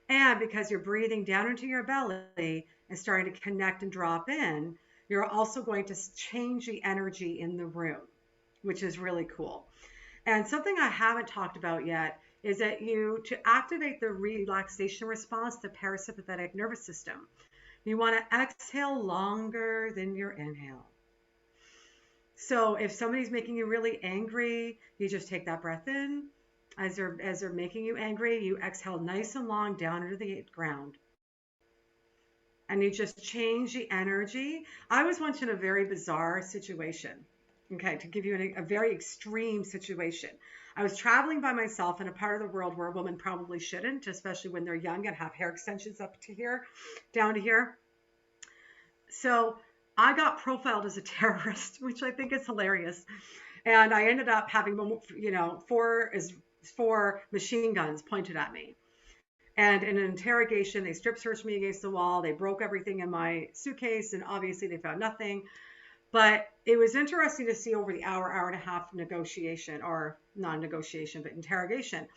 And because you're breathing down into your belly and starting to connect and drop in, you're also going to change the energy in the room, which is really cool. And something I haven't talked about yet is that to activate the relaxation response, the parasympathetic nervous system, you want to exhale longer than your inhale. So if somebody's making you really angry, you just take that breath in. As they're making you angry, you exhale nice and long down into the ground. And you just change the energy. I was once in a very bizarre situation. Okay, to give you a very extreme situation. I was traveling by myself in a part of the world where a woman probably shouldn't, especially when they're young and have hair extensions up to here, down to here. So I got profiled as a terrorist, which I think is hilarious. And I ended up having, four machine guns pointed at me. And in an interrogation, they strip searched me against the wall. They broke everything in my suitcase, and obviously they found nothing. But it was interesting to see over the hour and a half negotiation, or non-negotiation, but interrogation,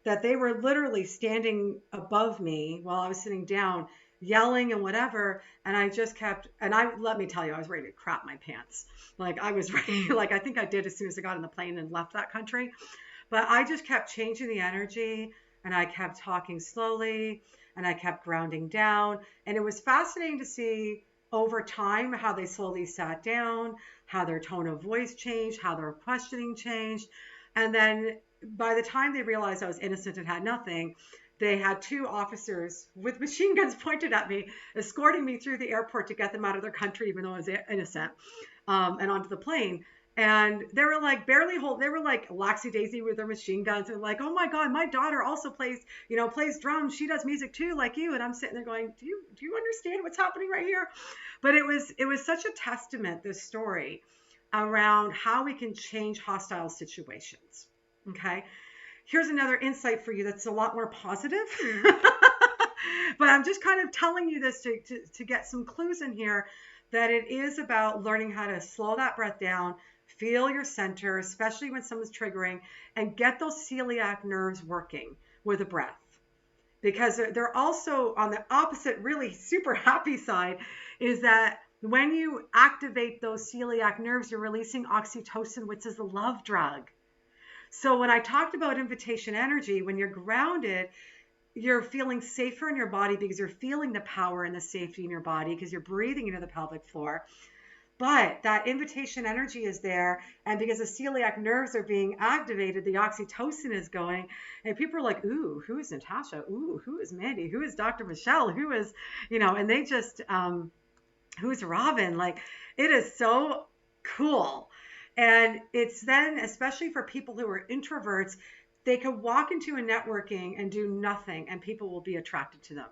that they were literally standing above me while I was sitting down, yelling and whatever. And I just kept, let me tell you, I was ready to crap my pants. Like I was ready, like I think I did as soon as I got on the plane and left that country. But I just kept changing the energy, and I kept talking slowly, and I kept grounding down. And it was fascinating to see over time how they slowly sat down, how their tone of voice changed, how their questioning changed. And then by the time they realized I was innocent and had nothing, they had two officers with machine guns pointed at me, escorting me through the airport to get them out of their country, even though I was innocent, and onto the plane. And they were like they were like Laxy Daisy with their machine guns, and like, oh my God, my daughter also plays drums. She does music too, like you. And I'm sitting there going, do you understand what's happening right here? But it was such a testament, this story, around how we can change hostile situations. Okay. Here's another insight for you that's a lot more positive. But I'm just kind of telling you this to get some clues in here, that it is about learning how to slow that breath down, feel your center, especially when someone's triggering, and get those celiac nerves working with a breath. Because they're also on the opposite, really super happy side, is that when you activate those celiac nerves, you're releasing oxytocin, which is a love drug. So when I talked about invitation energy, when you're grounded, you're feeling safer in your body because you're feeling the power and the safety in your body because you're breathing into the pelvic floor. But that invitation energy is there. And because the celiac nerves are being activated, the oxytocin is going. And people are like, ooh, who is Natasha? Ooh, who is Mandy? Who is Dr. Michelle? Who is, and they just, who's Robin? Like, it is so cool. And it's then, especially for people who are introverts, they could walk into a networking and do nothing, and people will be attracted to them.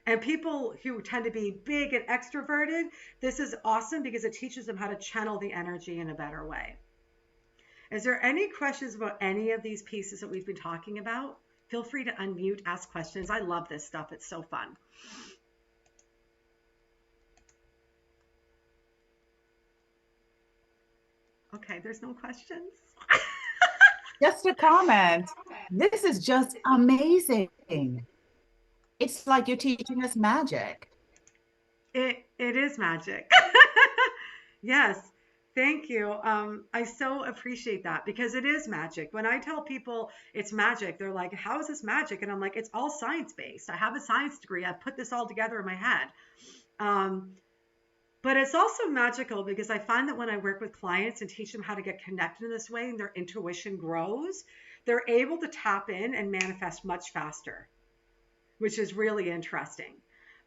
And people who tend to be big and extroverted, this is awesome because it teaches them how to channel the energy in a better way. Is there any questions about any of these pieces that we've been talking about? Feel free to unmute, ask questions. I love this stuff. It's so fun. Okay, there's no questions. Just a comment. This is just amazing. It's like you're teaching us magic. It is magic. Yes, thank you. I so appreciate that because it is magic. When I tell people it's magic, they're like, how is this magic? And I'm like, it's all science-based. I have a science degree. I've put this all together in my head. But it's also magical because I find that when I work with clients and teach them how to get connected in this way and their intuition grows, they're able to tap in and manifest much faster, which is really interesting.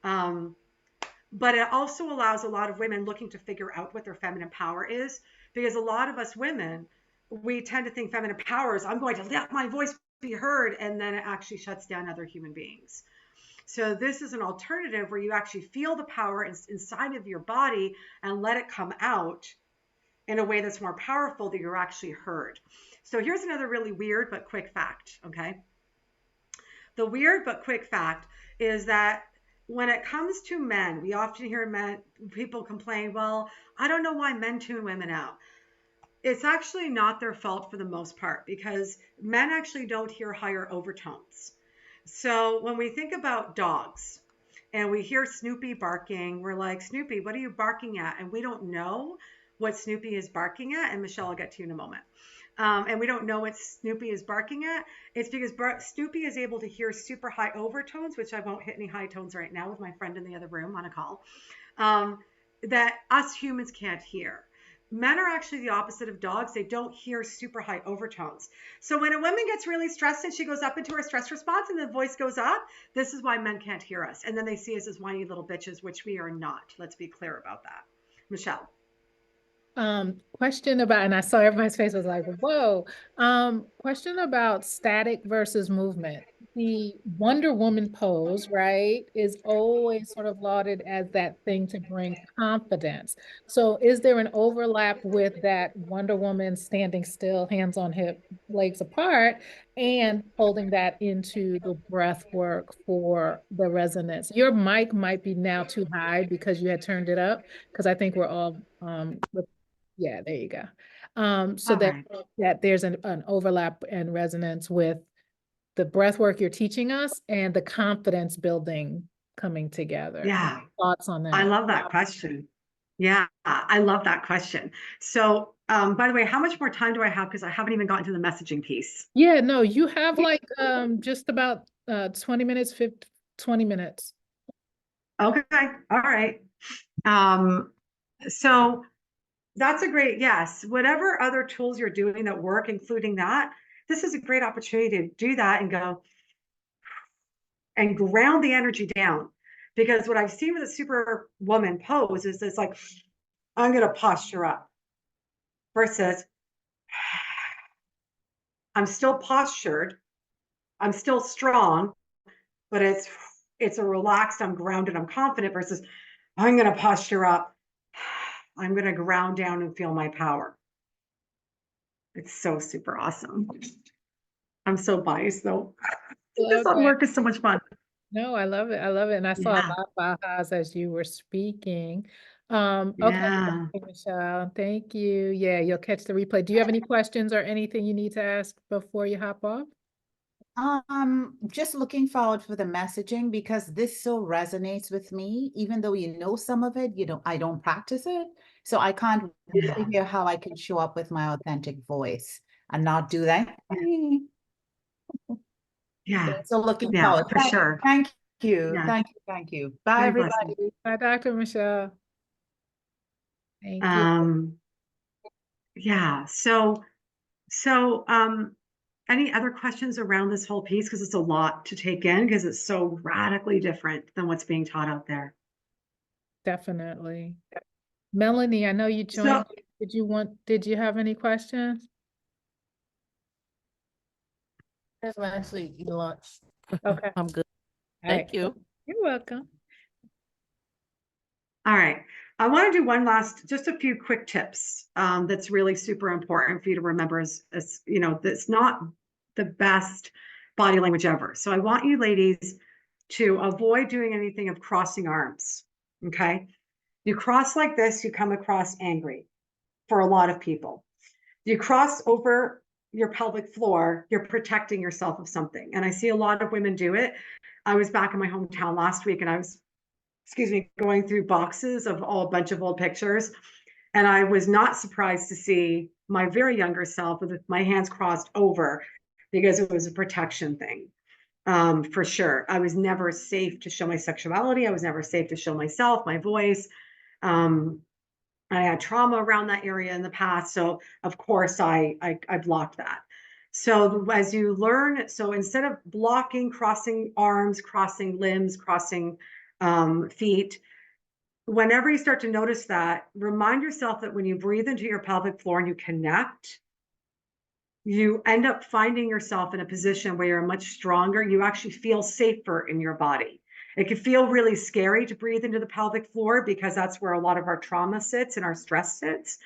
But it also allows a lot of women looking to figure out what their feminine power is, because a lot of us women, we tend to think feminine power is I'm going to let my voice be heard, and then it actually shuts down other human beings. So this is an alternative where you actually feel the power inside of your body and let it come out in a way that's more powerful, that you're actually heard. So here's another really weird but quick fact, okay? The weird but quick fact is that when it comes to men, we often hear people complain, well, I don't know why men tune women out. It's actually not their fault for the most part, because men actually don't hear higher overtones. So when we think about dogs and we hear Snoopy barking, we're like, Snoopy, what are you barking at? And we don't know what Snoopy is barking at. And Michelle, I'll get to you in a moment. And we don't know what Snoopy is barking at. It's because Snoopy is able to hear super high overtones, which I won't hit any high tones right now with my friend in the other room on a call, that us humans can't hear. Men are actually the opposite of dogs. They don't hear super high overtones. So when a woman gets really stressed and she goes up into her stress response and the voice goes up, this is why men can't hear us. And then they see us as whiny little bitches, which we are not. Let's be clear about that. Michelle. Question about, and I saw everybody's face was like, whoa. Question about static versus movement. The Wonder Woman pose, right, is always sort of lauded as that thing to bring confidence. So is there an overlap with that Wonder Woman standing still, hands on hip, legs apart, and holding that into the breath work for the resonance? Your mic might be now too high because you had turned it up, because I think we're all yeah, there you go. So that there's an overlap and resonance with the breath work you're teaching us and the confidence building coming together. Yeah. Thoughts on that? I love that question. Yeah, I love that question. So, by the way, how much more time do I have? Because I haven't even gotten to the messaging piece. Yeah, no, you have like just about 20 minutes, 20 minutes. Okay, all right. So that's a great, yes. Whatever other tools you're doing that work, including that, this is a great opportunity to do that and go and ground the energy down. Because what I've seen with a superwoman pose is it's like, I'm going to posture up versus I'm still postured, I'm still strong, but it's a relaxed, I'm grounded, I'm confident versus I'm going to posture up, I'm going to ground down and feel my power. It's so super awesome. I'm so biased though. This on work is so much fun. No, I love it. I love it. And I saw a lot of ahas as you were speaking. Okay, Michelle, thank you. Yeah, you'll catch the replay. Do you have any questions or anything you need to ask before you hop off? Just looking forward for the messaging because this so resonates with me, even though you know some of it, I don't practice it. So I can't really hear how I can show up with my authentic voice and not do that. Yeah. So looking forward. For sure. Thank you. Yeah. Thank you. Thank you. Bye, everybody. Bye, Dr. Michelle. Thank you. Yeah. So, any other questions around this whole piece? Because it's a lot to take in because it's so radically different than what's being taught out there. Definitely. Melanie, I know you joined. Did you have any questions? I'm actually eating lunch. Okay. I'm good. Thank you. You're welcome. All right. I want to do just a few quick tips that's really super important for you to remember as that's not the best body language ever. So I want you ladies to avoid doing anything of crossing arms. Okay. You cross like this, you come across angry for a lot of people. You cross over your pelvic floor, you're protecting yourself of something. And I see a lot of women do it. I was back in my hometown last week and I was going through boxes of a bunch of old pictures. And I was not surprised to see my very younger self with my hands crossed over because it was a protection thing. For sure. I was never safe to show my sexuality. I was never safe to show myself, my voice. I had trauma around that area in the past. So of course I blocked that. So as you learn, so instead of blocking, crossing arms, crossing limbs, crossing feet, whenever you start to notice that, remind yourself that when you breathe into your pelvic floor and you connect, you end up finding yourself in a position where you're much stronger. You actually feel safer in your body. It can feel really scary to breathe into the pelvic floor because that's where a lot of our trauma sits and our stress sits.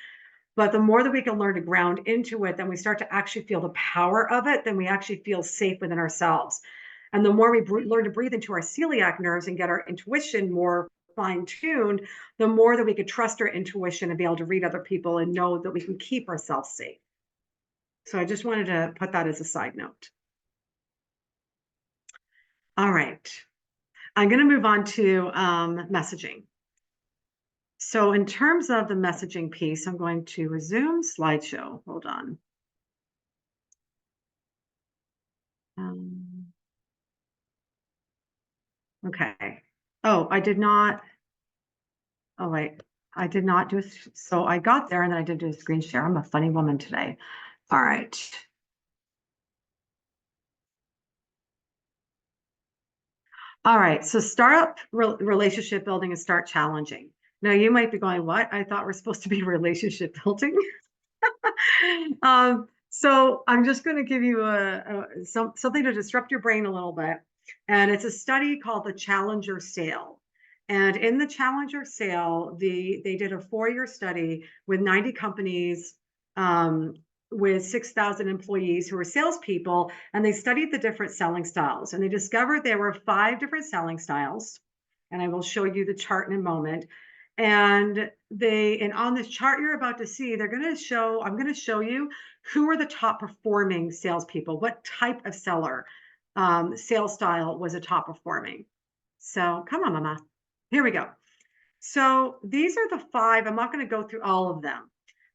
But the more that we can learn to ground into it, then we start to actually feel the power of it, then we actually feel safe within ourselves. And the more we learn to breathe into our celiac nerves and get our intuition more fine-tuned, the more that we could trust our intuition and be able to read other people and know that we can keep ourselves safe. So I just wanted to put that as a side note. All right. I'm going to move on to messaging. So in terms of the messaging piece, I'm going to resume slideshow. Hold on. Okay. Oh, I did not. Oh, wait. I did not do. So I got there and then I did do a screen share. I'm a funny woman today. All right. All right. So start relationship building and start challenging. Now you might be going, what? I thought we're supposed to be relationship building. So I'm just going to give you something to disrupt your brain a little bit. And it's a study called the Challenger Sale. And in the Challenger Sale, they did a 4-year study with 90 companies with 6,000 employees who were salespeople, and they studied the different selling styles. And they discovered there were 5 different selling styles. And I will show you the chart in a moment. And on this chart you're about to see, I'm going to show you who are the top performing salespeople, what type of seller sales style was a top performing. So come on, mama. Here we go. So these are the 5. I'm not going to go through all of them.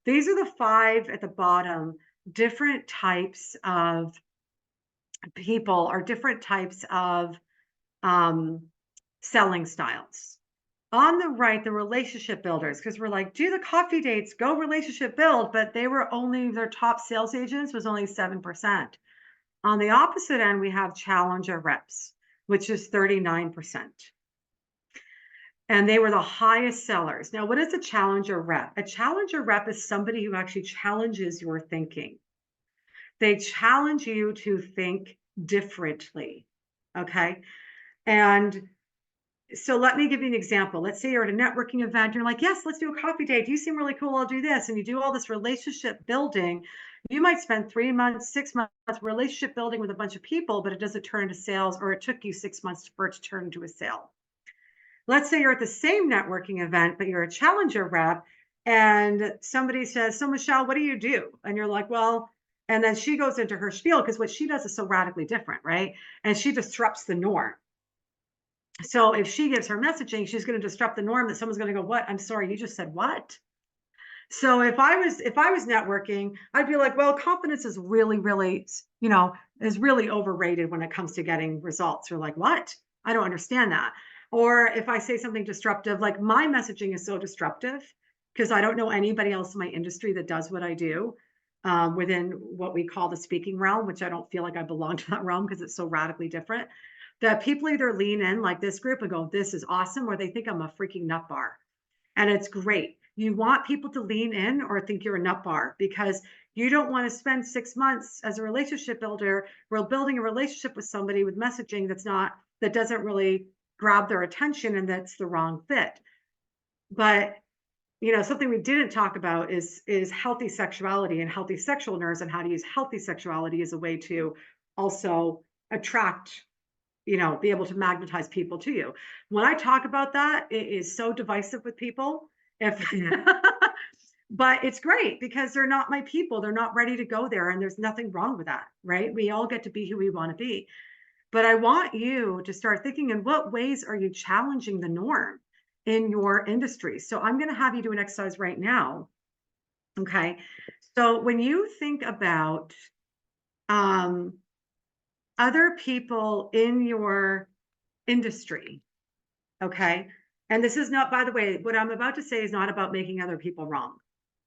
These are the 5 at the bottom, different types of people or different types of selling styles. On the right, the relationship builders, because we're like, do the coffee dates, go relationship build, but their top sales agents was only 7%. On the opposite end, we have challenger reps, which is 39%. And they were the highest sellers. Now, what is a challenger rep? A challenger rep is somebody who actually challenges your thinking. They challenge you to think differently. Okay. And so let me give you an example. Let's say you're at a networking event. You're like, yes, let's do a coffee date. You seem really cool. I'll do this. And you do all this relationship building. You might spend 3 months, 6 months relationship building with a bunch of people, but it doesn't turn into sales, or it took you 6 months for it to turn into a sale. Let's say you're at the same networking event, but you're a challenger rep, and somebody says, so Michelle, what do you do? And you're like, well, and then she goes into her spiel because what she does is so radically different, right? And she disrupts the norm. So if she gives her messaging, she's going to disrupt the norm that someone's going to go, what? I'm sorry, you just said what? So if I was networking, I'd be like, well, confidence is really, really, is really overrated when it comes to getting results. You're like, what? I don't understand that. Or if I say something disruptive, like my messaging is so disruptive because I don't know anybody else in my industry that does what I do within what we call the speaking realm, which I don't feel like I belong to that realm because it's so radically different, that people either lean in like this group and go, this is awesome, or they think I'm a freaking nut bar. And it's great. You want people to lean in or think you're a nut bar, because you don't want to spend 6 months as a relationship builder, building a relationship with somebody with messaging that doesn't really grab their attention, and that's the wrong fit. But something we didn't talk about is healthy sexuality and healthy sexual nerves, and how to use healthy sexuality as a way to also attract, be able to magnetize people to you. When I talk about that, it is so divisive with people. But it's great because they're not my people. They're not ready to go there. And there's nothing wrong with that, right? We all get to be who we want to be. But I want you to start thinking, in what ways are you challenging the norm in your industry? So I'm going to have you do an exercise right now. Okay. So when you think about other people in your industry, okay, and this is not, by the way, what I'm about to say is not about making other people wrong.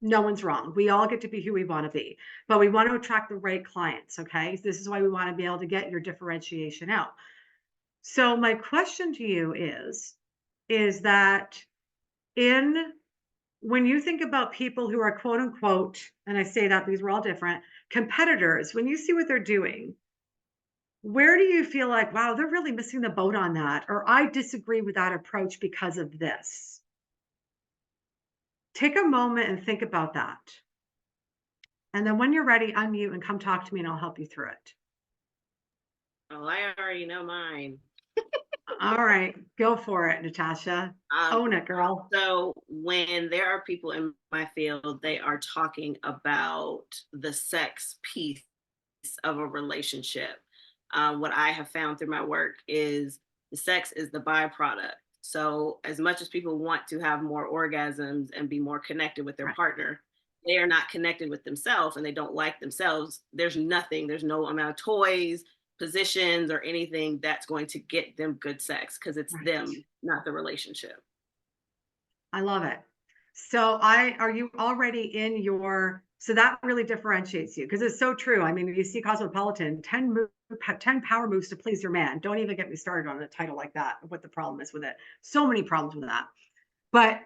No one's wrong. We all get to be who we want to be, but we want to attract the right clients. Okay. This is why we want to be able to get your differentiation out. So my question to you is that when you think about people who are quote unquote, and I say that because we're all different, competitors, when you see what they're doing, where do you feel like, wow, they're really missing the boat on that, or I disagree with that approach because of this? Take a moment and think about that. And then when you're ready, unmute and come talk to me and I'll help you through it. Oh, I already know mine. All right, go for it, Natasha. Own it, girl. So when there are people in my field, they are talking about the sex piece of a relationship. What I have found through my work is the sex is the byproduct. So as much as people want to have more orgasms and be more connected with their partner, they are not connected with themselves and they don't like themselves. There's no amount of toys, positions or anything that's going to get them good sex, because it's Right. them, not the relationship. I love it. So are you already in your, so that really differentiates you because it's so true. I mean, you see Cosmopolitan, 10 power moves to please your man. Don't even get me started on a title like that, what the problem is with it. So many problems with that. But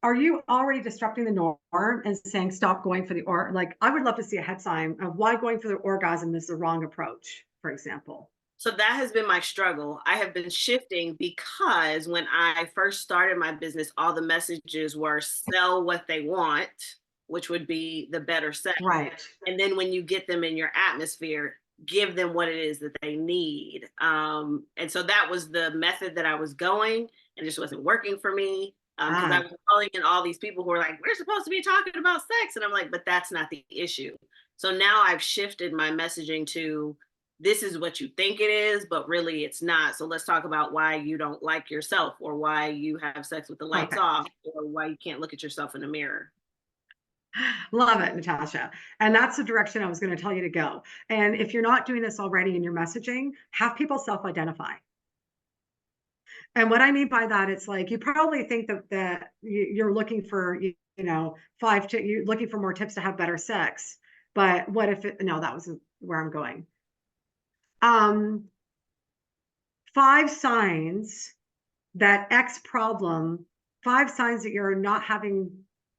are you already disrupting the norm and saying, stop going for the, or like, I would love to see a head sign of why going for the orgasm is the wrong approach, for example. So that has been my struggle. I have been shifting because when I first started my business, all the messages were sell what they want, which would be the better sex. Right. And then when you get them in your atmosphere, give them what it is that they need. And so that was the method that I was going, and it just wasn't working for me. Because I was calling in all these people who were like, we're supposed to be talking about sex. And I'm like, but that's not the issue. So now I've shifted my messaging to, this is what you think it is, but really it's not. So let's talk about why you don't like yourself, or why you have sex with the lights off, or why you can't look at yourself in the mirror. Love it, Natasha. And that's the direction I was going to tell you to go. And if you're not doing this already in your messaging, have people self-identify. And what I mean by that, it's like, you probably think that you're looking for, you're looking for more tips to have better sex. But what if no, that wasn't where I'm going. 5 signs that X problem, 5 signs that you're not having,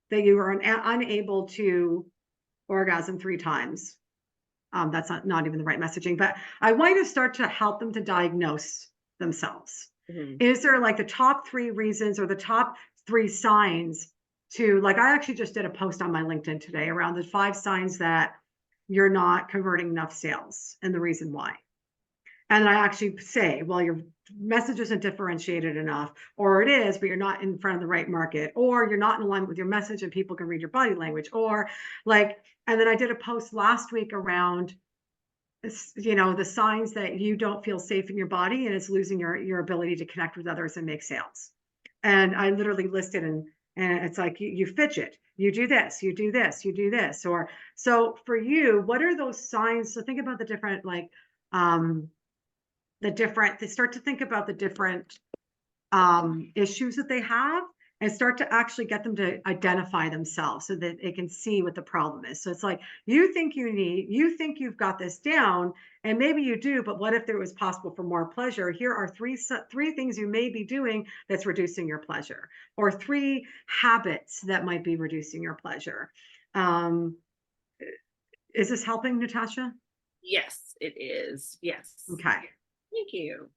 that you are unable to orgasm 3 times. That's not even the right messaging, but I want you to start to help them to diagnose themselves. Mm-hmm. Is there like the top 3 reasons or the top 3 signs to, like, I actually just did a post on my LinkedIn today around the 5 signs that you're not converting enough sales and the reason why. And I actually say, well, your message isn't differentiated enough, or it is, but you're not in front of the right market, or you're not in alignment with your message and people can read your body language, or like, and then I did a post last week around, the signs that you don't feel safe in your body and it's losing your ability to connect with others and make sales. And I literally listed, and it's like, you fidget, you do this, you do this, you do this. Or, so for you, what are those signs? So think about the different, like, they start to think about the different issues that they have, and start to actually get them to identify themselves so that they can see what the problem is. So it's like, you think you've got this down, and maybe you do, but what if it was possible for more pleasure? Here are three things you may be doing that's reducing your pleasure, or 3 habits that might be reducing your pleasure. Is this helping, Natasha? Yes, it is. Yes. Okay. Thank you.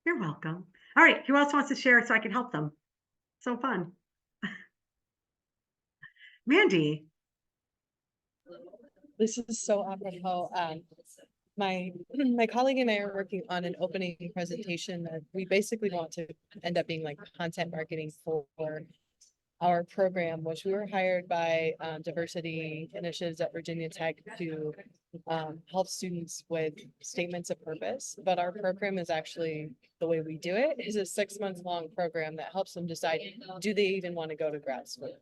You're welcome. All right. Who else wants to share so I can help them? So fun. Mandy. This is so apropos. My colleague and I are working on an opening presentation that we basically want to end up being like content marketing for our program, which we were hired by diversity initiatives at Virginia Tech to help students with statements of purpose. But our program is actually, the way we do it is a 6-month-long program that helps them decide, do they even want to go to grad school?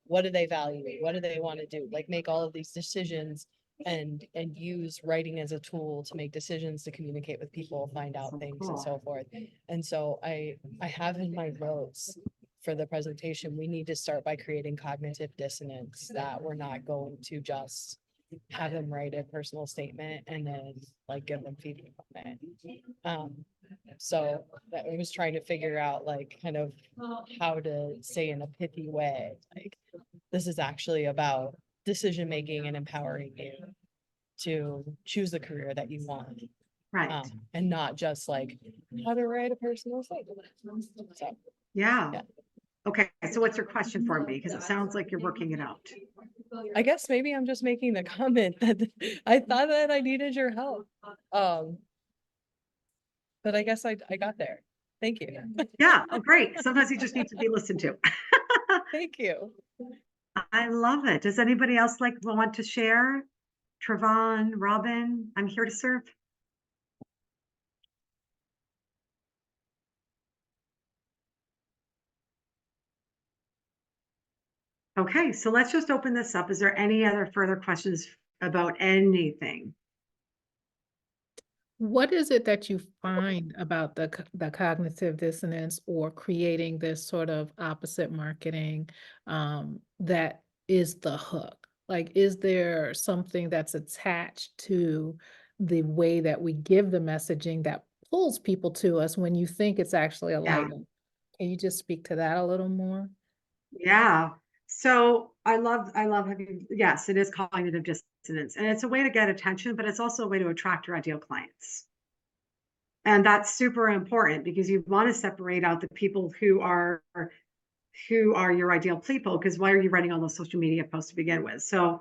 What do they value? What do they want to do? Like, make all of these decisions and use writing as a tool to make decisions, to communicate with people, find out things and so forth. And so I have in my notes for the presentation, we need to start by creating cognitive dissonance, that we're not going to just have them write a personal statement and then like give them feedback on it. So that I was trying to figure out, like, kind of how to say in a pithy way, like, this is actually about decision making and empowering you to choose the career that you want. Right. And not just like how to write a personal statement. So, yeah. Okay, so what's your question for me? Because it sounds like you're working it out. I guess maybe I'm just making the comment that I thought that I needed your help. But I guess I got there. Thank you. Yeah, great. Sometimes you just need to be listened to. Thank you. I love it. Does anybody else want to share? Trevon, Robin, I'm here to serve. Okay, so let's just open this up. Is there any other further questions about anything? What is it that you find about the cognitive dissonance or creating this sort of opposite marketing that is the hook? Like, is there something that's attached to the way that we give the messaging that pulls people to us when you think it's actually a Yeah. leg up? Can you just speak to that a little more? Yeah. So I love having, yes, it is cognitive dissonance, and it's a way to get attention, but it's also a way to attract your ideal clients. And that's super important because you want to separate out the people who are your ideal people, because why are you writing all those social media posts to begin with? So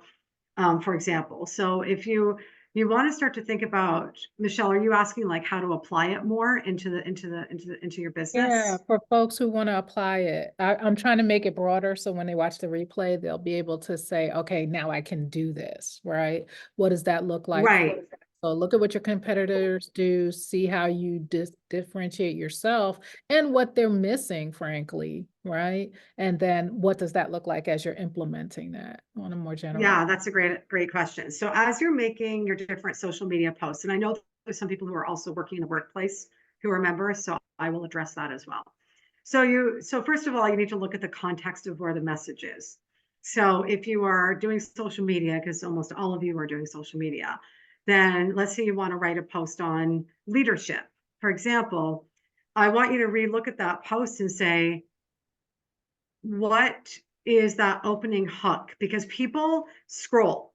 for example, so if you want to start to think about, Michelle, are you asking like how to apply it more into your Yeah, business? for folks who want to apply it, I'm trying to make it broader so when they watch the replay, they'll be able to say, okay, now I can do this, right? What does that look like? Right. So look at what your competitors do, see how you differentiate yourself and what they're missing, frankly, right? And then what does that look like as you're implementing that on a more general? Yeah, that's a great question. So as you're making your different social media posts, and I know there's some people who are also working in the workplace who are members, so I will address that as well. So first of all, you need to look at the context of where the message is. So if you are doing social media, because almost all of you are doing social media, then let's say you want to write a post on leadership. For example, I want you to relook at that post and say, what is that opening hook? Because people scroll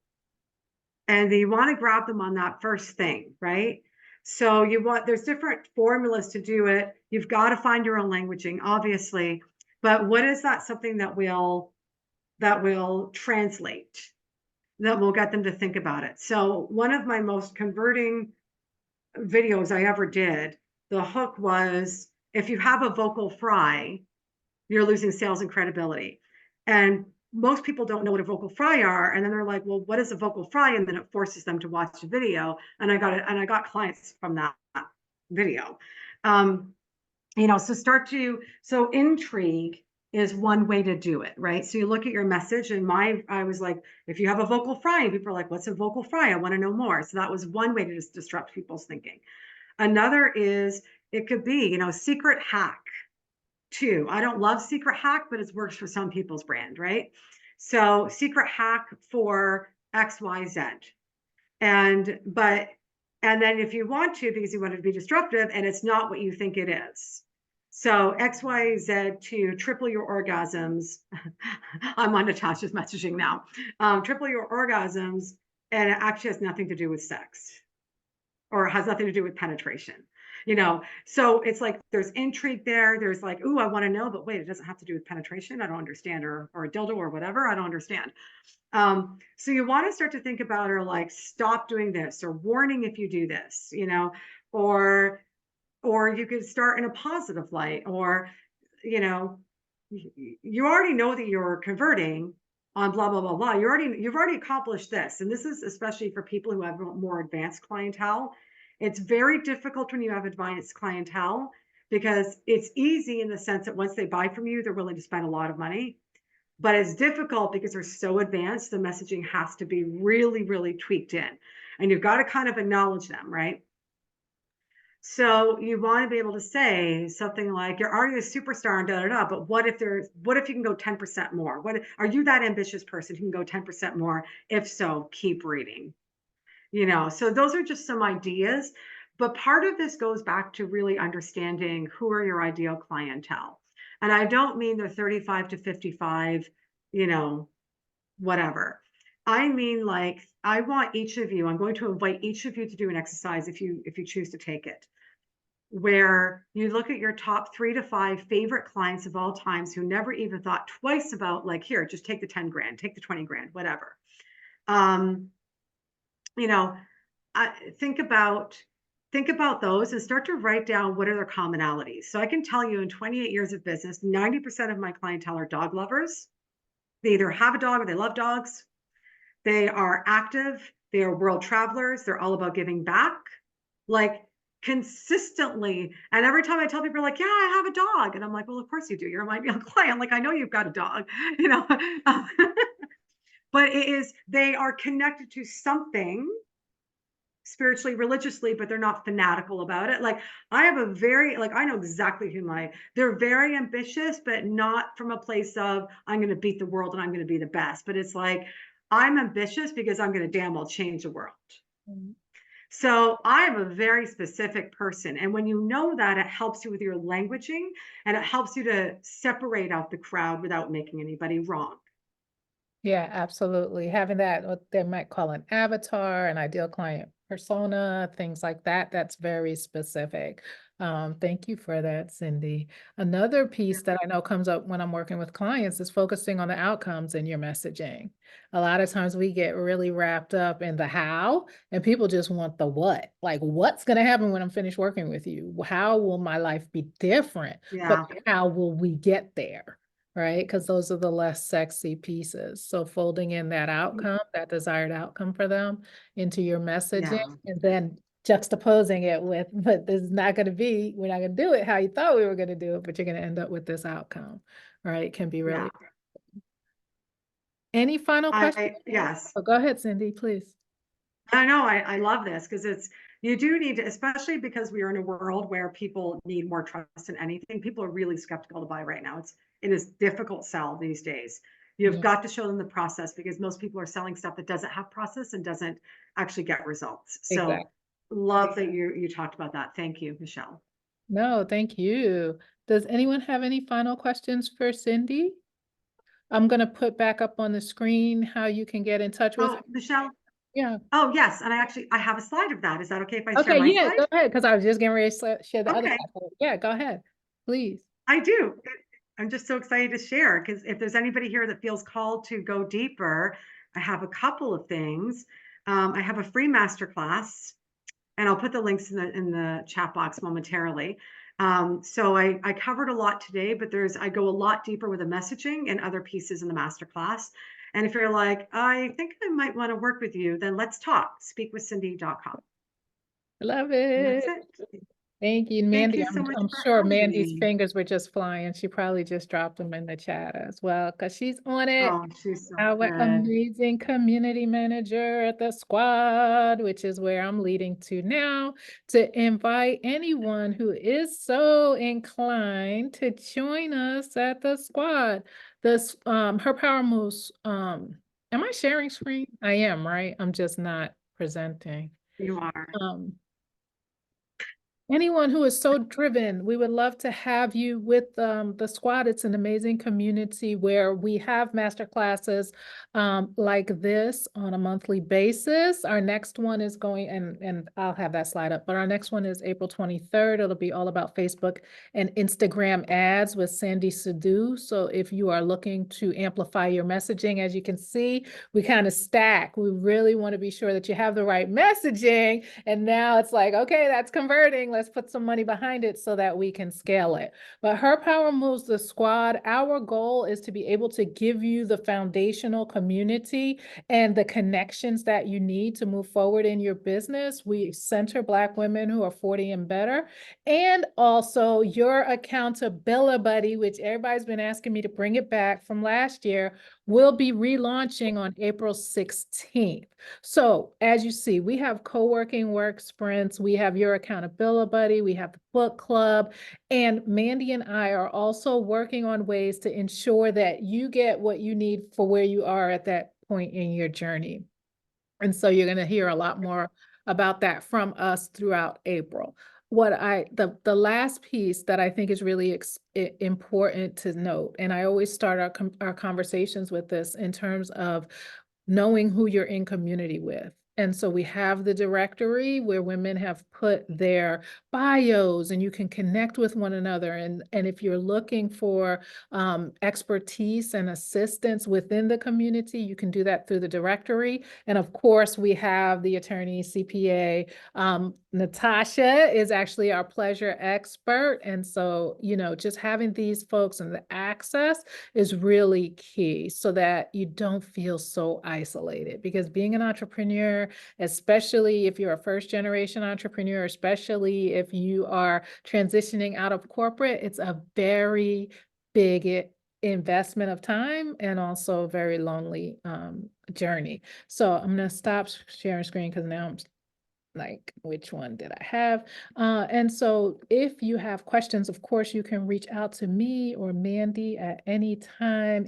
and you want to grab them on that first thing, right? So there's different formulas to do it. You've got to find your own languaging, obviously, but what is that something that will translate, that will get them to think about it? So one of my most converting videos I ever did, the hook was, if you have a vocal fry, you're losing sales and credibility. And most people don't know what a vocal fry are. And then they're like, well, what is a vocal fry? And then it forces them to watch the video. And I got clients from that video. So intrigue is one way to do it, right? So you look at your message, and I was like, if you have a vocal fry, and people are like, what's a vocal fry? I want to know more. So that was one way to just disrupt people's thinking. Another is, it could be, secret hack. Too. I don't love secret hack, but it works for some people's brand, right? So secret hack for XYZ. And then if you want to, because you want to be disruptive and it's not what you think it is. So XYZ to triple your orgasms. I'm on Natasha's messaging now. Triple your orgasms, and it actually has nothing to do with sex, or has nothing to do with penetration. So it's like there's intrigue there. There's like, ooh, I want to know, but wait, it doesn't have to do with penetration. I don't understand, or a dildo or whatever. I don't understand. So you want to start to think about, or like, stop doing this, or warning if you do this, or you could start in a positive light, or you already know that you're converting on blah blah blah blah. You've already accomplished this, and this is especially for people who have more advanced clientele. It's very difficult when you have advanced clientele, because it's easy in the sense that once they buy from you, they're willing to spend a lot of money. But it's difficult because they're so advanced. The messaging has to be really, really tweaked in, and you've got to kind of acknowledge them, right? So you want to be able to say something like, you're already a superstar and da da da, but what if you can go 10% more? Are you that ambitious person who can go 10% more? If so, keep reading. So those are just some ideas, but part of this goes back to really understanding who are your ideal clientele. And I don't mean they're 35 to 55, whatever. I mean, like, I want each of you, I'm going to invite each of you to do an exercise, if you choose to take it, where you look at your top 3 to 5 favorite clients of all times who never even thought twice about, like, here, just take the 10 grand, take the 20 grand, whatever. Think about those and start to write down what are their commonalities. So I can tell you, in 28 years of business, 90% of my clientele are dog lovers. They either have a dog or they love dogs. They are active. They are world travelers. They're all about giving back, like, consistently. And every time I tell people, like, yeah, I have a dog. And I'm like, well, of course you do. You're my ideal client. Like, I know you've got a dog, but they are connected to something spiritually, religiously, but they're not fanatical about it. Like I have a very, like, I know exactly they're very ambitious, but not from a place of, I'm going to beat the world and I'm going to be the best. But it's like, I'm ambitious because I'm going to damn well change the world. Mhm. So I am a very specific person. And when you know that, it helps you with your languaging and it helps you to separate out the crowd without making anybody wrong. Yeah, absolutely. Having that, what they might call an avatar, an ideal client persona, things like that, that's very specific. Thank you for that, Cindy. Another piece that I know comes up when I'm working with clients is focusing on the outcomes in your messaging. A lot of times we get really wrapped up in the how, and people just want the what. Like, what's going to happen when I'm finished working with you? How will my life be different? But Yeah. how will we get there? Right? Because those are the less sexy pieces. So folding in that outcome, that desired outcome for them into your messaging, Yeah. and then juxtaposing it with, but this is not going to be, we're not going to do it how you thought we were going to do it, but you're going to end up with this outcome, right? Can be really. Yeah. Any final questions? Yes. Oh, go ahead, Cindy, please. I know. I love this because you do need to, especially because we are in a world where people need more trust in anything. People are really skeptical to buy right now. It is difficult sell these days. You've got to show them the process because most people are selling stuff that doesn't have process and doesn't actually get results. So Exactly. love that you talked about that. Thank you, Michelle. No, thank you. Does anyone have any final questions for Cindy? I'm going to put back up on the screen how you can get in touch with her. Michelle. Yeah. Oh, yes. And I have a slide of that. Is that okay if I share Okay, my yeah, slide? go ahead, because I was just getting ready to share the other Okay. side. So, yeah, go ahead, please. I do. I'm just so excited to share because if there's anybody here that feels called to go deeper, I have a couple of things. I have a free masterclass, and I'll put the links in the chat box momentarily. So I covered a lot today, but I go a lot deeper with the messaging and other pieces in the masterclass. And if you're like, I think I might want to work with you, then let's talk. Speakwithcindy.com. Love And it. that's it. Thank you, Thank Mandy. you so much I'm for sure having Mandy's me. fingers were just flying. She probably just dropped them in the chat as well, because she's on it. Oh, she's so Our good. amazing community manager at the squad, which is where I'm leading to now, to invite anyone who is so inclined to join us at the squad. This her power moves. Am I sharing screen? I am, right? I'm just not presenting. You are. Anyone who is so driven, we would love to have you with the squad. It's an amazing community where we have master classes like this on a monthly basis. Our next one is going, and I'll have that slide up, but our next one is April 23rd. It'll be all about Facebook and Instagram ads with Sandy Sidhu. So if you are looking to amplify your messaging, as you can see, we kind of stack. We really want to be sure that you have the right messaging. And now it's like, okay, that's converting. Let's put some money behind it so that we can scale it. But Her Power Moves the Squad. Our goal is to be able to give you the foundational community and the connections that you need to move forward in your business. We center Black women who are 40 and better, and also your accountability, which everybody's been asking me to bring it back from last year, will be relaunching on April 16th. So as you see, we have co-working work sprints, we have your accountability buddy, we have the book club, and Mandy and I are also working on ways to ensure that you get what you need for where you are at that point in your journey. And so you're going to hear a lot more about that from us throughout April. The last piece that I think is really important to note, and I always start our conversations with this in terms of knowing who you're in community with. And so we have the directory where women have put their bios and you can connect with one another. And if you're looking for expertise and assistance within the community, you can do that through the directory. And of course, we have the attorney, CPA. Natasha is actually our pleasure expert. And so, just having these folks and the access is really key so that you don't feel so isolated, because being an entrepreneur, especially if you're a first generation entrepreneur, especially if you are transitioning out of corporate, it's a very big investment of time and also a very lonely journey. So I'm going to stop sharing screen because now like, which one did I have? And so if you have questions, of course, you can reach out to me or Mandy at any time.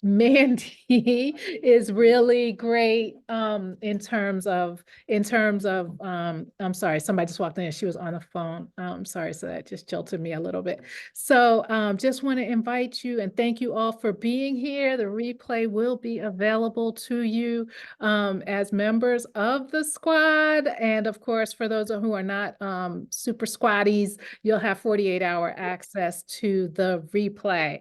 Mandy is really great in terms of I'm sorry, somebody just walked in, she was on the phone. Sorry, so that just jolted me a little bit. So just want to invite you and thank you all for being here. The replay will be available to you as members of the squad. And of course, for those who are not super squaddies, you'll have 48-hour access to the replay.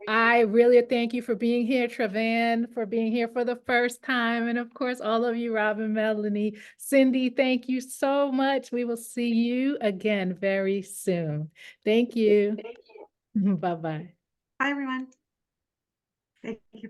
I really thank you for being here, Trevan, for being here for the first time. And of course, all of you, Robin, Melanie, Cindy, thank you so much. We will see you again very soon. Thank you. Bye-bye. Bye, everyone. Thank you.